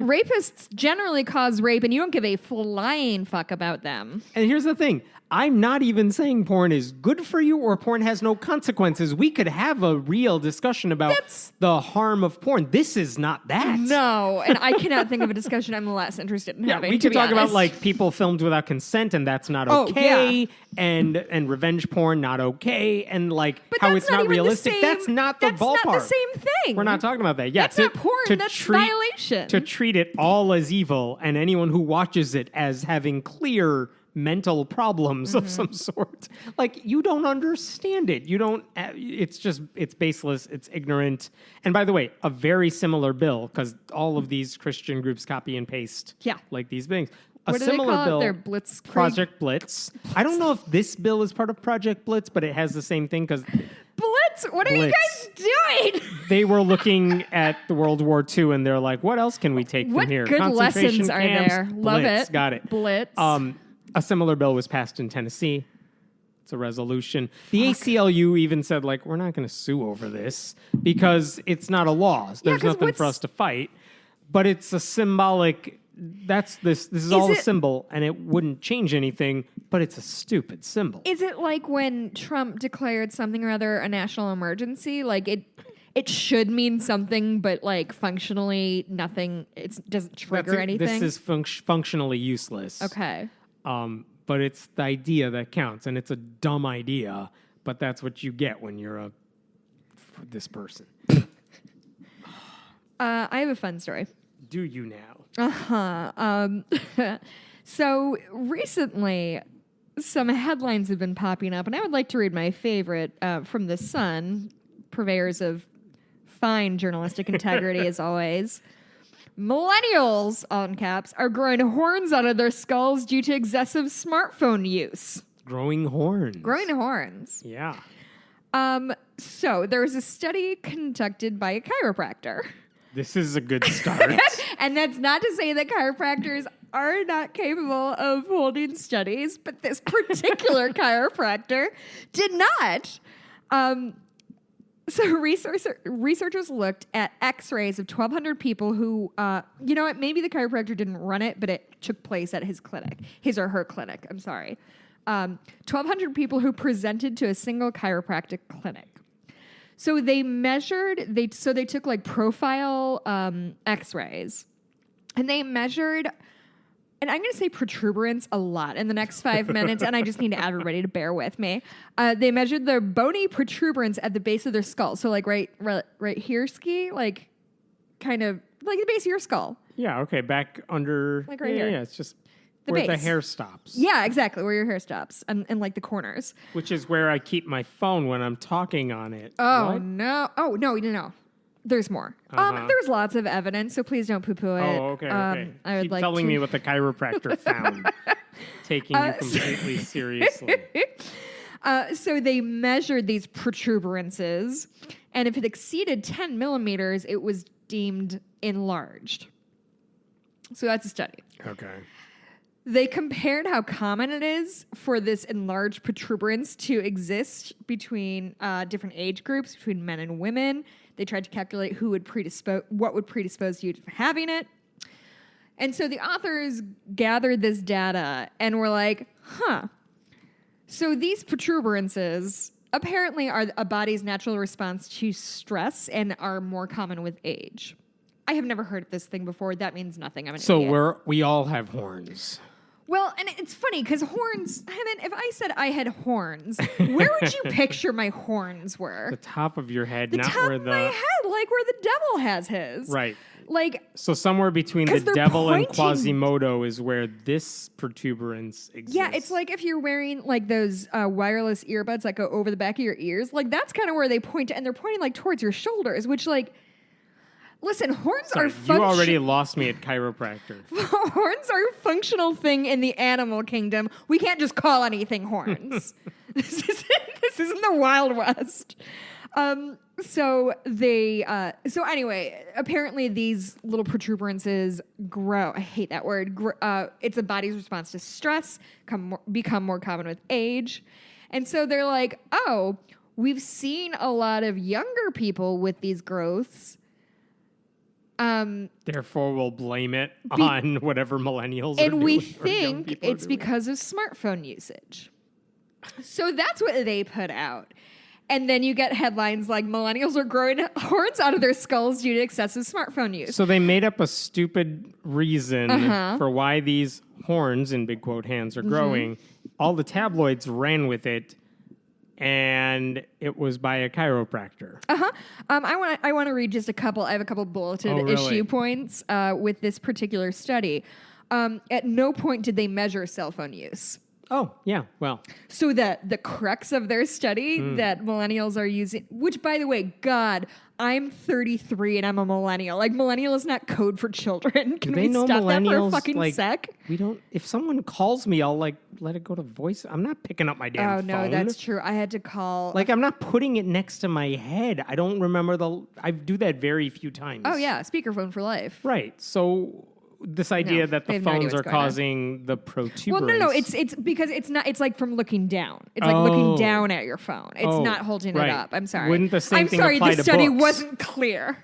rapists generally cause rape and you don't give a flying fuck about them. And here's the thing. I'm not even saying porn is good for you or porn has no consequences. We could have a real discussion about the harm of porn. This is not that. No, and I cannot think of a discussion I'm less interested in having. We could talk about like people filmed without consent and that's not okay. And revenge porn not okay. And like how it's not realistic. That's not the ballpark. That's not the same thing. We're not talking about that. Yeah, that's not porn. That's violation. To treat it all as evil and anyone who watches it as having clear mental problems of some sort. Like, you don't understand it. You don't, it's baseless, it's ignorant. And by the way, a very similar bill, because all of these Christian groups copy and paste like these things. What do similar they call bill, it? Their Blitz Project Blitz. I don't know if this bill is part of Project Blitz, but it has the same thing because... Blitz? What are you guys doing? They were looking at the World War II and they're like, what else can we take from here? What good lessons are there? Love Blitz, it. Got it. Blitz. A similar bill was passed in Tennessee. It's a resolution. The ACLU even said, like, we're not going to sue over this because it's not a law. So there's nothing for us to fight. But it's a symbolic... This is all a symbol, and it wouldn't change anything, but it's a stupid symbol. Is it like when Trump declared something or other a national emergency? Like, it should mean something, but like functionally nothing. It doesn't trigger anything. This is functionally useless. Okay. But it's the idea that counts, and it's a dumb idea, but that's what you get when you're this person. I have a fun story. Do you now? So recently, some headlines have been popping up, and I would like to read my favorite from The Sun, purveyors of fine journalistic integrity as always. Millennials, all in caps, are growing horns out of their skulls due to excessive smartphone use. Growing horns. Growing horns. Yeah. So there was a study conducted by a chiropractor. This is a good start. And that's not to say that chiropractors are not capable of holding studies, but this particular chiropractor did not. So researchers looked at X-rays of 1,200 people who, you know what, maybe the chiropractor didn't run it, but it took place at his clinic, his or her clinic, I'm sorry. 1,200 people who presented to a single chiropractic clinic. So they took like profile X-rays, and they measured, and I'm going to say protuberance a lot in the next 5 minutes, and I just need everybody to bear with me. They measured their bony protuberance at the base of their skull. So like right here, Ski, like kind of like the base of your skull. Yeah, okay, back under. Like right here. Yeah, it's just The where the base. hair stops. Yeah, exactly, where your hair stops and like the corners. Which is where I keep my phone when I'm talking on it. Oh, What? no. Oh, no. There's more. There's lots of evidence, so please don't poo-poo it. Oh, okay. I would Keep like telling to... me what the chiropractor found. Taking you completely seriously. So they measured these protuberances, and if it exceeded 10 millimeters, it was deemed enlarged. So that's a study. Okay. They compared how common it is for this enlarged protuberance to exist between different age groups, between men and women. They tried to calculate what would predispose you to having it. And so the authors gathered this data and were like, so these protuberances apparently are a body's natural response to stress and are more common with age. I have never heard of this thing before. That means nothing. I'm an idiot. We all have horns. Well, and it's funny because horns, I mean, if I said I had horns, where would you picture my horns were? The top of your head, The not top where of my head, like where the devil has his. Right. Like, So somewhere between the 'Cause they're devil and pointing- Quasimodo is where this protuberance exists. yeah, it's like if you're wearing like those wireless earbuds that go over the back of your ears, like that's kind of where they point to, and they're pointing like towards your shoulders, which like, listen, horns Sorry, are you already lost me at chiropractor. Horns are a functional thing in the animal kingdom. We can't just call anything horns. This isn't the Wild West. So anyway, apparently these little protuberances grow. I hate that word. It's a body's response to stress, become more common with age. And so they're like, oh, we've seen a lot of younger people with these growths. Therefore, we'll blame it on whatever millennials are doing. And we or young think people are it's doing. because of smartphone usage. So that's what they put out. And then you get headlines like millennials are growing horns out of their skulls due to excessive smartphone use. So they made up a stupid reason for why these horns, in big quote hands, are growing. All the tabloids ran with it, and it was by a chiropractor. I want to read just a couple. I have a couple bulleted issue points with this particular study. At no point did they measure cell phone use. Oh, yeah, well. So that the crux of their study that millennials are using, which by the way, God, I'm 33 and I'm a millennial. Like millennial is not code for children. Can we know stop that for a millennials, fucking sec? We don't. If someone calls me, I'll like let it go to voice. I'm not picking up my damn phone. Oh no, that's true. I had to call. Like I'm not putting it next to my head. I don't remember I do that very few times. Oh yeah, speakerphone for life. Right. So this idea that I the have no idea phones are what's going on. causing the protuberance. Well, no, it's because it's not. It's like from looking down. It's like looking down at your phone. It's not holding right. it up. I'm sorry. Wouldn't the same I'm thing sorry. apply The to study books? wasn't clear.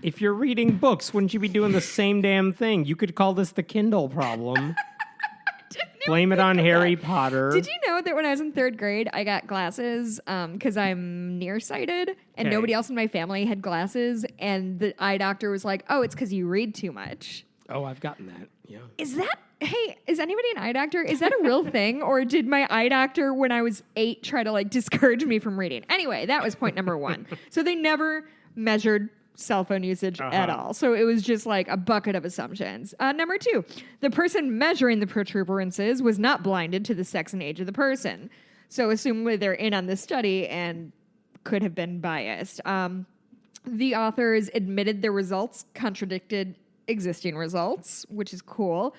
If you're reading books, wouldn't you be doing the same damn thing? You could call this the Kindle problem. Blame it on Harry Potter. Did you know that when I was in third grade, I got glasses because I'm nearsighted, and Okay. nobody else in my family had glasses, and the eye doctor was like, "Oh, it's because you read too much." Oh, I've gotten that. Yeah. Hey, is anybody an eye doctor? Is that a real thing? Or did my eye doctor when I was 8 try to like discourage me from reading? Anyway, that was point number 1. So they never measured cell phone usage at all. So it was just like a bucket of assumptions. Number 2, the person measuring the protuberances was not blinded to the sex and age of the person. So assumably they're in on this study and could have been biased. The authors admitted their results contradicted existing results, which is cool.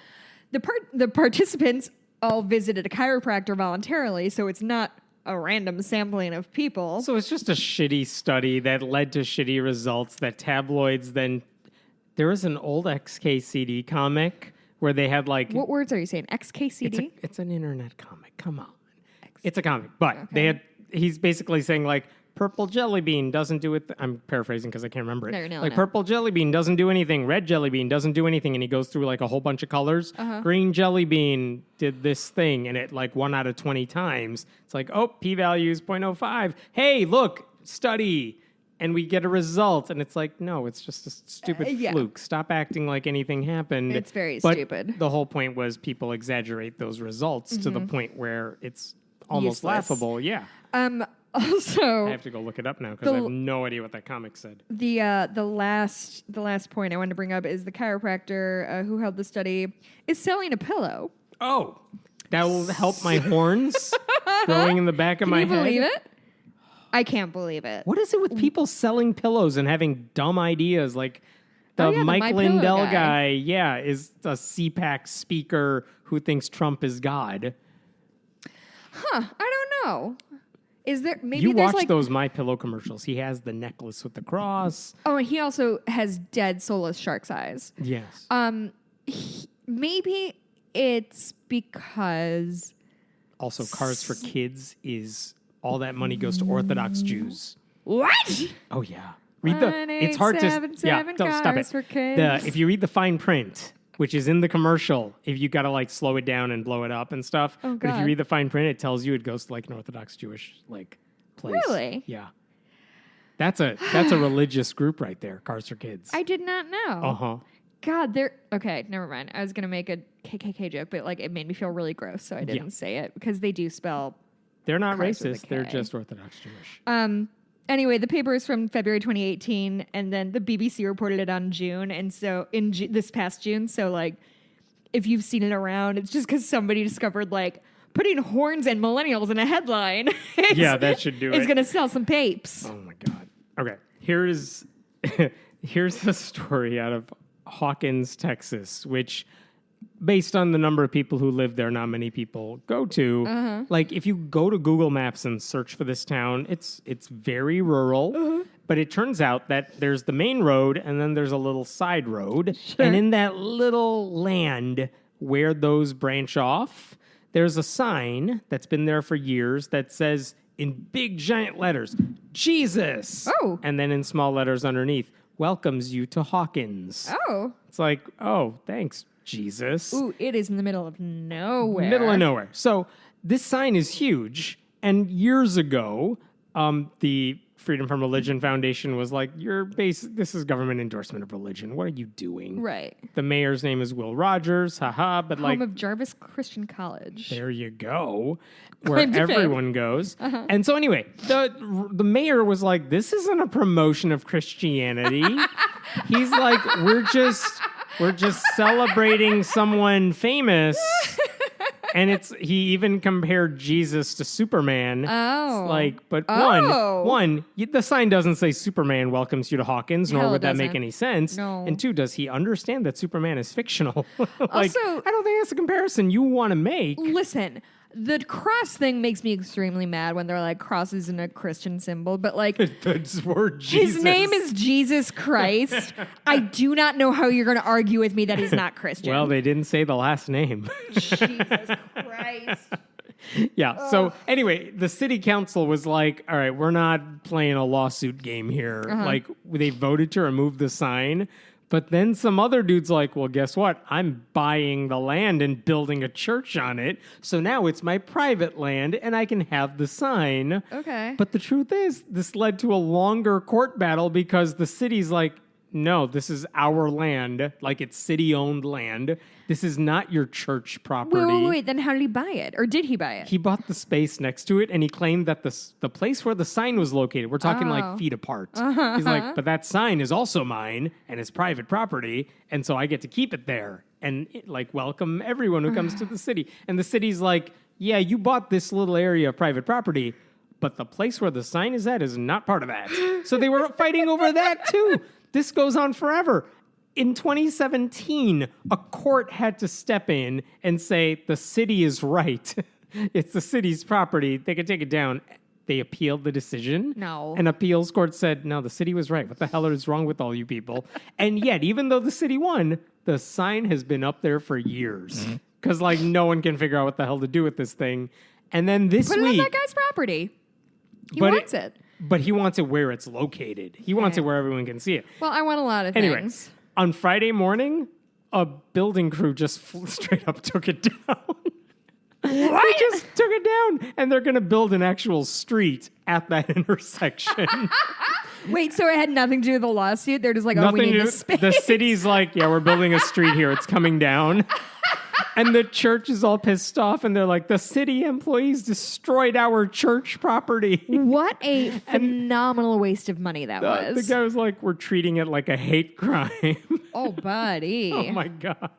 The participants all visited a chiropractor voluntarily, so it's not a random sampling of people. So it's just a shitty study that led to shitty results that tabloids then... There was an old XKCD comic where they had like... What words are you saying? XKCD? It's an internet comic. Come on. It's a comic. But he's basically saying like, purple jelly bean doesn't do it. I'm paraphrasing because I can't remember it. No, you're nailing like it. purple jelly bean doesn't do anything. Red jelly bean doesn't do anything. And he goes through like a whole bunch of colors. Green jelly bean did this thing, and it like 1 out of 20 times. It's like, oh, p-value is 0.05. Hey, look, study. And we get a result, and it's like, no, it's just a stupid yeah. fluke. Stop acting like anything happened. It's very But stupid. The whole point was people exaggerate those results to the point where it's almost Useless. laughable. Yeah. Also, I have to go look it up now because I have no idea what that comic said. the last point I wanted to bring up is the chiropractor who held the study is selling a pillow. Oh, that will help my horns growing in the back of my head. Can you believe it? I can't believe it. What is it with people selling pillows and having dumb ideas like the the Mike My Pillow Lindell guy. guy? Yeah, is a CPAC speaker who thinks Trump is God. Huh? I don't know. Is there maybe You there's watch like those My Pillow commercials. He has the necklace with the cross. oh, and he also has dead soulless shark's eyes. Yes. Maybe it's because Also, Cars for Kids is all that money goes to Orthodox Jews. what? Oh yeah, read the. It's hard to. 1-877 Don't stop it. Cars for Kids. If you read the fine print, which is in the commercial, if you gotta like slow it down and blow it up and stuff. Oh, But if you God. read the fine print, it tells you it goes to like an Orthodox Jewish like place. Really? Yeah. That's a religious group right there. Cars for Kids. I did not know. Uh-huh. God, they're okay. Never mind. I was gonna make a KKK joke, but like it made me feel really gross, so I didn't say it because they do spell. They're not Cars with a racist. They're K. just Orthodox Jewish. Anyway, the paper is from February 2018, and then the BBC reported it on June, and so in this past June. So like, if you've seen it around, it's just because somebody discovered like putting horns and millennials in a headline. Yeah, that should do it. It's gonna sell some papes. Oh my God. Okay. Here's a story out of Hawkins, Texas, which based on the number of people who live there, not many people go to. Like if you go to Google Maps and search for this town, it's very rural. But it turns out that there's the main road and then there's a little side road. And in that little land where those branch off, there's a sign that's been there for years that says in big giant letters, Jesus. Oh. And then in small letters underneath, welcomes you to Hawkins. Oh, It's like, oh, thanks, Jesus. ooh, it is in the middle of nowhere. Middle of nowhere. So this sign is huge. And years ago, the Freedom from Religion Foundation was like, this is government endorsement of religion. What are you doing? Right. The mayor's name is Will Rogers. Haha. But like, Home of Jarvis Christian College. there you go, where Claim to fame. everyone goes. And so anyway, the mayor was like, this isn't a promotion of Christianity. He's like, we're just celebrating someone famous. And he even compared Jesus to Superman. Oh. It's like, but Oh. the sign doesn't say Superman welcomes you to Hawkins, nor Hell, would it that make doesn't. any sense. No. And two, does he understand that Superman is fictional? Like, Also- I don't think that's a comparison you want to make. Listen, the cross thing makes me extremely mad when they're like cross isn't a Christian symbol, but like The word Jesus. his name is Jesus Christ. I do not know how you're going to argue with me that he's not Christian. Well, they didn't say the last name. Jesus Christ. Yeah. So anyway, the city council was like, all right, we're not playing a lawsuit game here. Like they voted to remove the sign. But then some other dude's like, well, guess what? I'm buying the land and building a church on it. So now it's my private land and I can have the sign. Okay. But the truth is, this led to a longer court battle because the city's like, no, this is our land. Like it's city-owned land. This is not your church property. Wait. Then how did he buy it? Or did he buy it? He bought the space next to it, and he claimed that the place where the sign was located, we're talking Oh. like feet apart. He's like, but that sign is also mine, and it's private property, and so I get to keep it there and like welcome everyone who comes to the city. And the city's like, yeah, you bought this little area of private property, but the place where the sign is at is not part of that. So they were fighting over that too. This goes on forever. In 2017, a court had to step in and say, the city is right. It's the city's property. They can take it down. They appealed the decision. No. An appeals court said, no, the city was right. What the hell is wrong with all you people? And yet, even though the city won, the sign has been up there for years. Because, like, no one can figure out what the hell to do with this thing. And then this Put it on week... that guy's property. He But wants it. but he wants it where it's located. He wants it where everyone can see it. Well, I want a lot of things. On Friday morning, a building crew just straight up took it down. They just took it down, and they're going to build an actual street at that intersection. Wait, so it had nothing to do with the lawsuit? They're just like, Nothing we need to the space. The city's like, yeah, we're building a street here. It's coming down. And the church is all pissed off, and they're like, the city employees destroyed our church property. What a phenomenal waste of money that was. The guy was like, we're treating it like a hate crime. Oh, buddy. Oh, my God.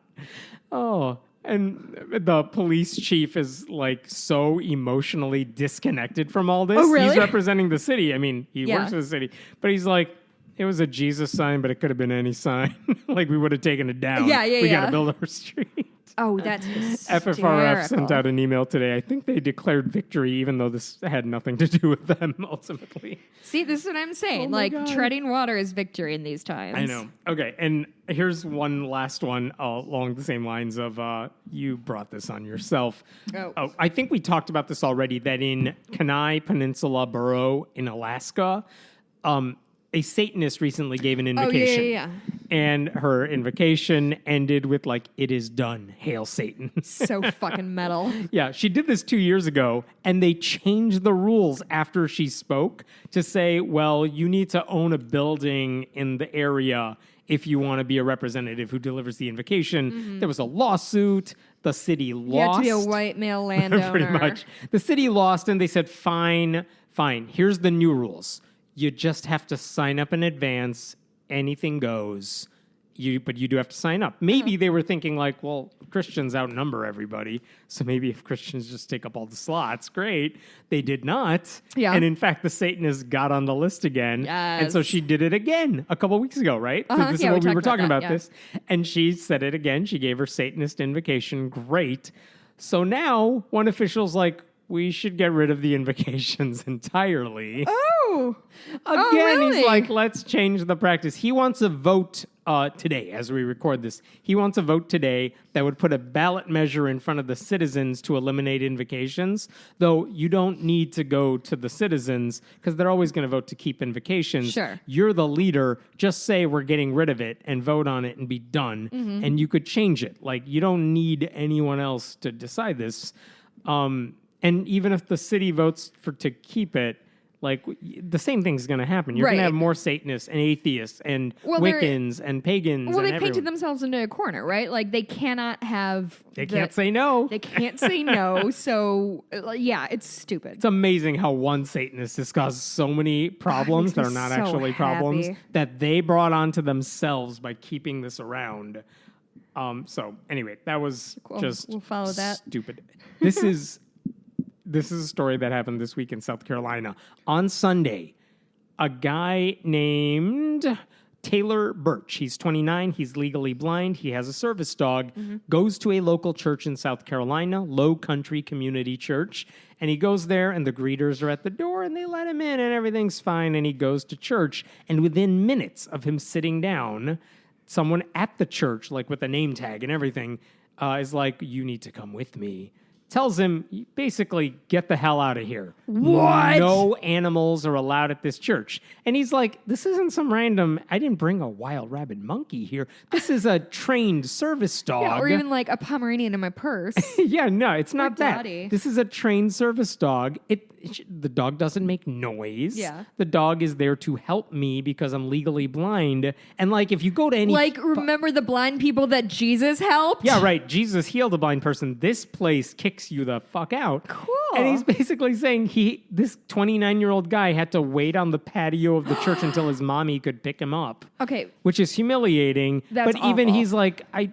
Oh, and the police chief is like so emotionally disconnected from all this. Oh, really? He's representing the city. I mean, he works for the city, but he's like, it was a Jesus sign, but it could have been any sign. Like, we would have taken it down. We got to build our street. Oh, that's hysterical. FFRF sent out an email today. I think they declared victory, even though this had nothing to do with them ultimately. See, this is what I'm saying. Oh, like, God. Treading water is victory in these times. I know. Okay, and here's one last one along the same lines of you brought this on yourself. Oh. I think we talked about this already, that in Kenai Peninsula Borough in Alaska, a Satanist recently gave an invocation. Yeah. And her invocation ended with like, "It is done. Hail Satan." So fucking metal. Yeah, she did this 2 years ago, and they changed the rules after she spoke to say, well, you need to own a building in the area if you want to be a representative who delivers the invocation. Mm-hmm. There was a lawsuit. The city lost. You have to be a white male landowner. Pretty much. The city lost, and they said, fine. Here's the new rules. You just have to sign up in advance. Anything goes. But you do have to sign up. Maybe they were thinking like, well, Christians outnumber everybody, so maybe if Christians just take up all the slots, great. They did not. Yeah. And in fact, the Satanists got on the list again. Yes. And so she did it again a couple weeks ago, right? Uh-huh. This Yeah, is what we we were talked talking about about that, this. And she said it again. She gave her Satanist invocation. Great. So now one official's like, we should get rid of the invocations entirely. Oh. Again, really? he's like, let's change the practice. He wants a vote today, as we record this. He wants a vote today that would put a ballot measure in front of the citizens to eliminate invocations, though you don't need to go to the citizens because they're always going to vote to keep invocations. Sure. You're the leader. Just say we're getting rid of it and vote on it and be done. Mm-hmm. And you could change it. Like, you don't need anyone else to decide this. And even if the city votes to keep it, like, the same thing's going to happen. You're going to have more Satanists and atheists and Wiccans and pagans. Well, and they everyone. painted themselves into a corner, right? Like, they cannot have... They can't say no. They can't say no. So, yeah, it's stupid. It's amazing how one Satanist has caused so many problems that are not so actually problems happy. that they brought onto themselves by keeping this around. So, anyway, that was just We'll follow that. stupid. This is a story that happened this week in South Carolina. On Sunday, a guy named Taylor Birch, he's 29, he's legally blind, he has a service dog, goes to a local church in South Carolina, Low Country Community Church, and he goes there and the greeters are at the door and they let him in and everything's fine, and he goes to church, and within minutes of him sitting down, someone at the church, like with a name tag and everything, is like, you need to come with me. Tells him, basically, get the hell out of here. What? No animals are allowed at this church. And he's like, this isn't some random, I didn't bring a wild rabid monkey here. This is a trained service dog. Yeah, or even like a Pomeranian in my purse. Yeah, no, it's not that. Daddy. This is a trained service dog. The dog doesn't make noise. Yeah. The dog is there to help me because I'm legally blind. And like, if you go to any... Like, remember the blind people that Jesus helped? Yeah, right. Jesus healed a blind person. This place kicks you the fuck out. Cool. And he's basically saying this 29-year-old guy had to wait on the patio of the church until his mommy could pick him up. Okay. Which is humiliating. That's but even awful. he's like, I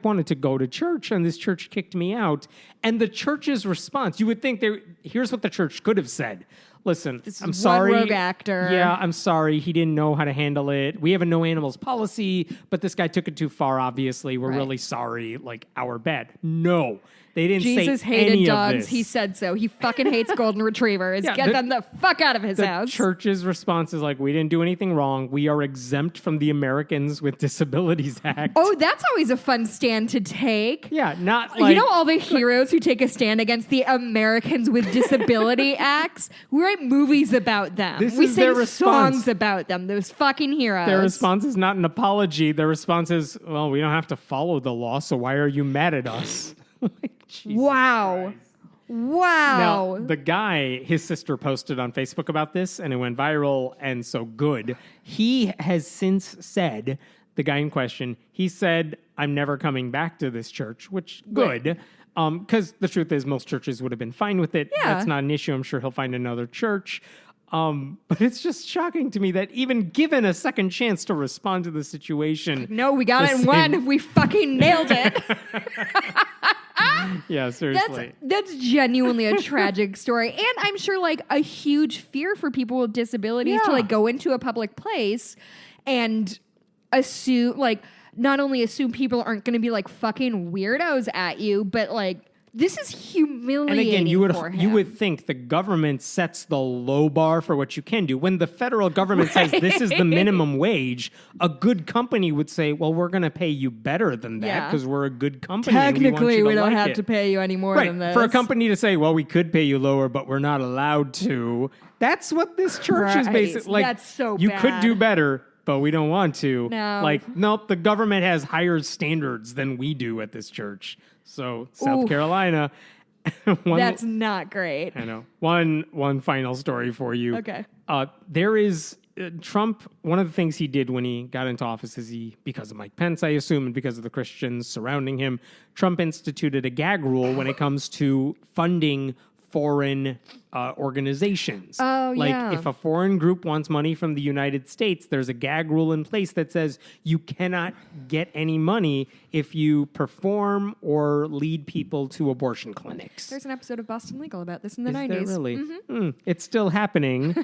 wanted to go to church and this church kicked me out. And the church's response, you would think here's what the church could have said. Listen, I'm sorry. One rogue actor. Yeah, I'm sorry. He didn't know how to handle it. We have a no animals policy, but this guy took it too far, obviously. We're really sorry. Like, our bad. No. They didn't Jesus say hated any dogs. of this. He said so. He fucking hates golden retrievers. Yeah, Get them the fuck out of his the house. church's response is like, we didn't do anything wrong. We are exempt from the Americans with Disabilities Act. Oh, that's always a fun stand to take. Yeah, not like... You know all the heroes who take a stand against the Americans with Disability Acts? We write movies about them. This We is their sing response. songs about them. Those fucking heroes. Their response is not an apology. Their response is, well, we don't have to follow the law, so why are you mad at us? Like, Jesus Wow. Christ. Wow. Now, the guy, his sister posted on Facebook about this, and it went viral, and so good. He has since said, the guy in question, he said, I'm never coming back to this church, which, good. Because the truth is, most churches would have been fine with it. Yeah. That's not an issue. I'm sure he'll find another church. But it's just shocking to me that even given a second chance to respond to the situation... No, we got it in one. We fucking nailed it. Yeah, seriously. That's genuinely a tragic story. And I'm sure like a huge fear for people with disabilities to Yeah. like go into a public place and assume like not only assume people aren't going to be like fucking weirdos at you, but like this is humiliating. And again, for him. you would think the government sets the low bar for what you can do. When the federal government says this is the minimum wage, a good company would say, well, we're going to pay you better than that Yeah. because we're a good company. and Technically, we we don't like have it. to pay you any more Right. than this. For a company to say, well, we could pay you lower, but we're not allowed to. That's what this church is Right. basically. Like, That's so you could bad. do better, but we don't want to. No. Like, nope, the government has higher standards than we do at this church. So, South Oof. Carolina. That's not great. I know. One final story for you. Okay. There is Trump. One of the things he did when he got into office is because of Mike Pence, I assume, and because of the Christians surrounding him, Trump instituted a gag rule when it comes to funding foreign organizations. Oh, like yeah. if a foreign group wants money from the United States, there's a gag rule in place that says you cannot get any money if you perform or lead people to abortion clinics. There's an episode of Boston Legal about this in the Is 90s. there really? Mm-hmm. It's still happening.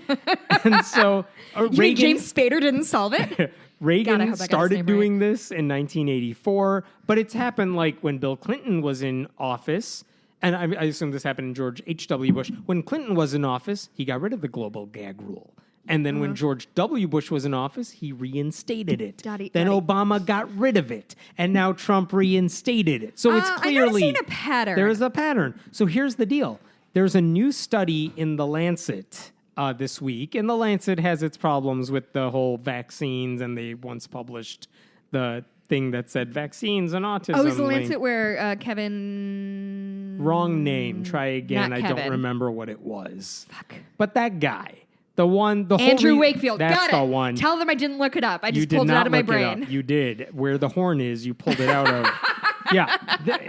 And so You mean Reagan, James Spader didn't solve it? God, I Reagan hope I got his started name doing this in 1984, but it's happened like when Bill Clinton was in office. And I assume this happened in George H.W. Bush. When Clinton was in office, he got rid of the global gag rule. And then when George W. Bush was in office, he reinstated it. Then daddy. Obama got rid of it. And now Trump reinstated it. So it's I've clearly... never seen a pattern. There is a pattern. So here's the deal. There's a new study in The Lancet this week. And The Lancet has its problems with the whole vaccines. And they once published the thing that said vaccines and autism. Oh, is the link. Lancet where Kevin... Wrong name. Try again. Not I don't Kevin. remember what it was. Fuck. But that guy, the one, the Andrew whole Wakefield. That's Got the it. one. Tell them I didn't look it up. I You just did pulled it not out of my look it brain. up. You did. Where the horn is, you pulled it out of. Yeah.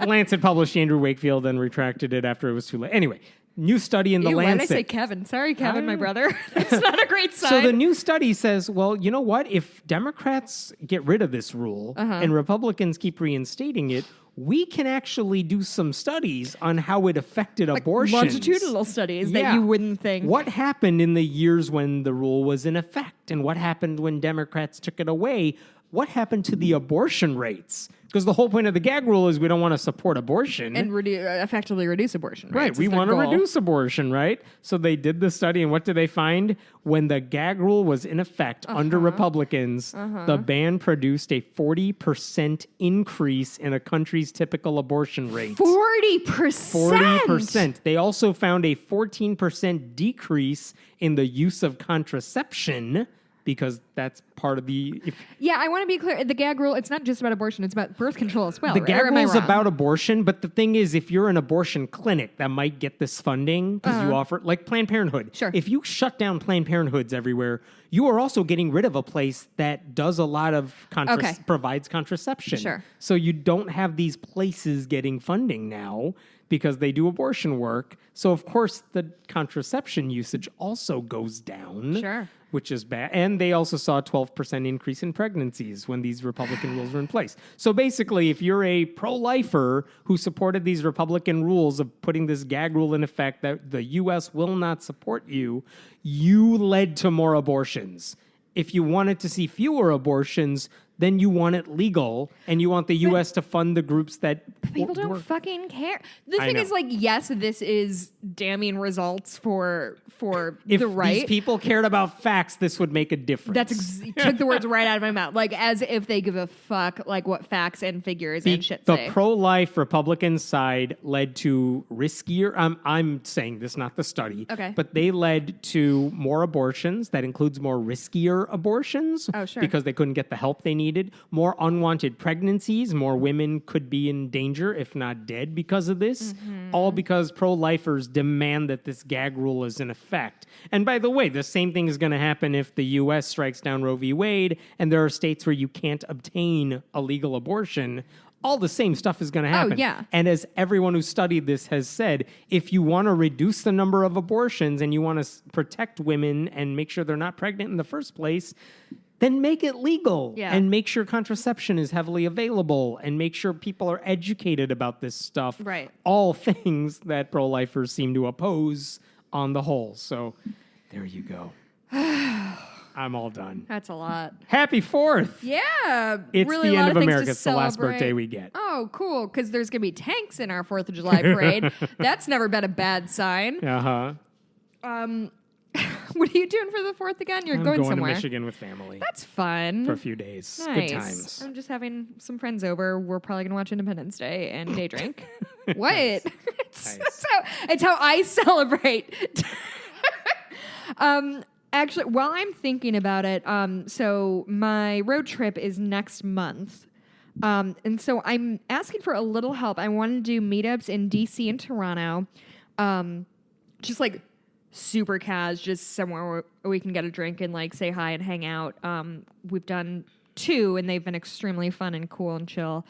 Lancet published Andrew Wakefield and retracted it after it was too late. Anyway, new study in the Ew, why Lancet. did I say Kevin? Sorry, Kevin, my brother. That's not a great sign. So the new study says, well, you know what? If Democrats get rid of this rule and Republicans keep reinstating it, we can actually do some studies on how it affected abortions. longitudinal studies that Yeah. you wouldn't think. What happened in the years when the rule was in effect? And what happened when Democrats took it away? What happened to the abortion rates? Because the whole point of the gag rule is we don't want to support abortion. And effectively reduce abortion. Right, we want to reduce abortion, right? So they did the study, and what did they find? When the gag rule was in effect under Republicans, the ban produced a 40% increase in a country's typical abortion rate. 40%. 40%. They also found a 14% decrease in the use of contraception, because that's part of the... Yeah, I want to be clear. The gag rule, it's not just about abortion. It's about birth control as well. The right? gag Or am I rule is wrong? about abortion, but the thing is, if you're an abortion clinic that might get this funding because you offer, like Planned Parenthood. Sure. If you shut down Planned Parenthoods everywhere, you are also getting rid of a place that does a lot of provides contraception. Sure. So you don't have these places getting funding now because they do abortion work. So of course the contraception usage also goes down. Sure. Which is bad. And they also saw a 12% increase in pregnancies when these Republican rules were in place. So basically, if you're a pro-lifer who supported these Republican rules of putting this gag rule in effect that the U.S. will not support you, you led to more abortions. If you wanted to see fewer abortions, then you want it legal, and you want the U.S. to fund the groups that People don't work. fucking care. The I thing know. is, like, yes, this is damning results for If the right. these people cared about facts, this would make a difference. That's took the words right out of my mouth. Like, as if they give a fuck, like, what facts and figures and shit the say. pro-life Republican side led to riskier. I'm saying this, not the study. Okay. But they led to more abortions. That includes more riskier abortions. Oh, sure. Because they couldn't get the help they needed. More unwanted pregnancies. More women could be in danger, if not dead, because of this. Mm-hmm. All because pro-lifers demand that this gag rule is in effect. And by the way, the same thing is going to happen if the U.S. strikes down Roe v. Wade, and there are states where you can't obtain a legal abortion. All the same stuff is going to happen. yeah. And as everyone who studied this has said, if you want to reduce the number of abortions and you want to protect women and make sure they're not pregnant in the first place, then make it legal and make sure contraception is heavily available and make sure people are educated about this stuff. Right. All things that pro-lifers seem to oppose on the whole. So there you go. I'm all done. That's a lot. Happy 4th. Yeah. It's really the a lot end of things America. to It's the last celebrate. birthday we get. Oh, cool. Because there's going to be tanks in our 4th of July parade. That's never been a bad sign. Uh-huh. What are you doing for the 4th again? You're I'm going going somewhere. to Michigan with family That's fun. for a few days. Nice. Good times. I'm just having some friends over. We're probably going to watch Independence Day and day drink. What? It's how I celebrate. Actually, while I'm thinking about it, so my road trip is next month. And so I'm asking for a little help. I want to do meetups in DC and Toronto. Just like super cas, just somewhere where we can get a drink and like say hi and hang out. We've done 2 and they've been extremely fun and cool and chill.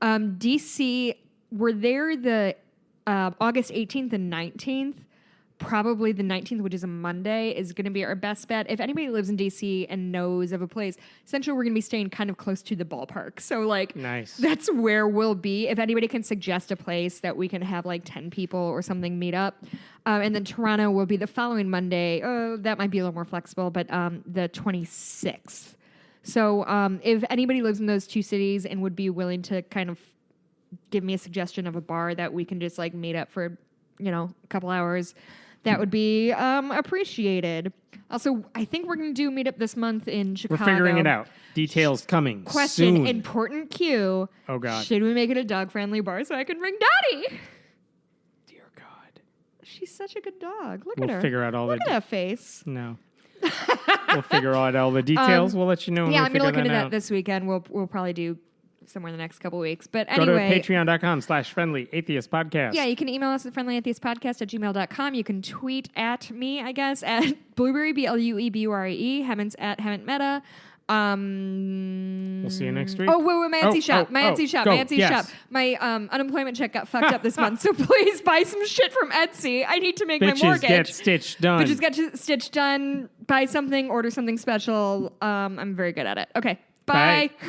DC, we're there the August 18th and 19th. Probably the 19th, which is a Monday, is going to be our best bet. If anybody lives in DC and knows of a place, essentially we're going to be staying kind of close to the ballpark. So like, Nice. That's where we'll be. If anybody can suggest a place that we can have like 10 people or something meet up. And then Toronto will be the following Monday. That might be a little more flexible, but the 26th. So if anybody lives in those 2 cities and would be willing to kind of give me a suggestion of a bar that we can just like meet up for, a couple hours, that would be appreciated. Also, I think we're going to do a meetup this month in Chicago. We're figuring it out. Details coming Question, soon. important cue. Oh, God. Should we make it a dog-friendly bar so I can bring Dottie? Dear God. She's such a good dog. Look We'll at her. figure out all Look the at that face. No. We'll figure out all the details. We'll let you know when Yeah, we I'm going to figure look into that out. this weekend. We'll probably do somewhere in the next couple weeks. But Go anyway. to patreon.com/friendly atheist podcast. Yeah, you can email us at friendlyatheistpodcast@gmail.com. You can tweet at me, I guess, at Blueberry, BLUEBURE, Hemmons at Hemmant Meta. We'll see you next week. Oh, wait, my Etsy shop. My Etsy shop. go. My Etsy Yes. shop. My unemployment check got fucked up this month, so please buy some shit from Etsy. I need to make my Bitches mortgage. get stitched done. Bitches get stitched done. Buy something, order something special. I'm very good at it. Okay, bye. Bye.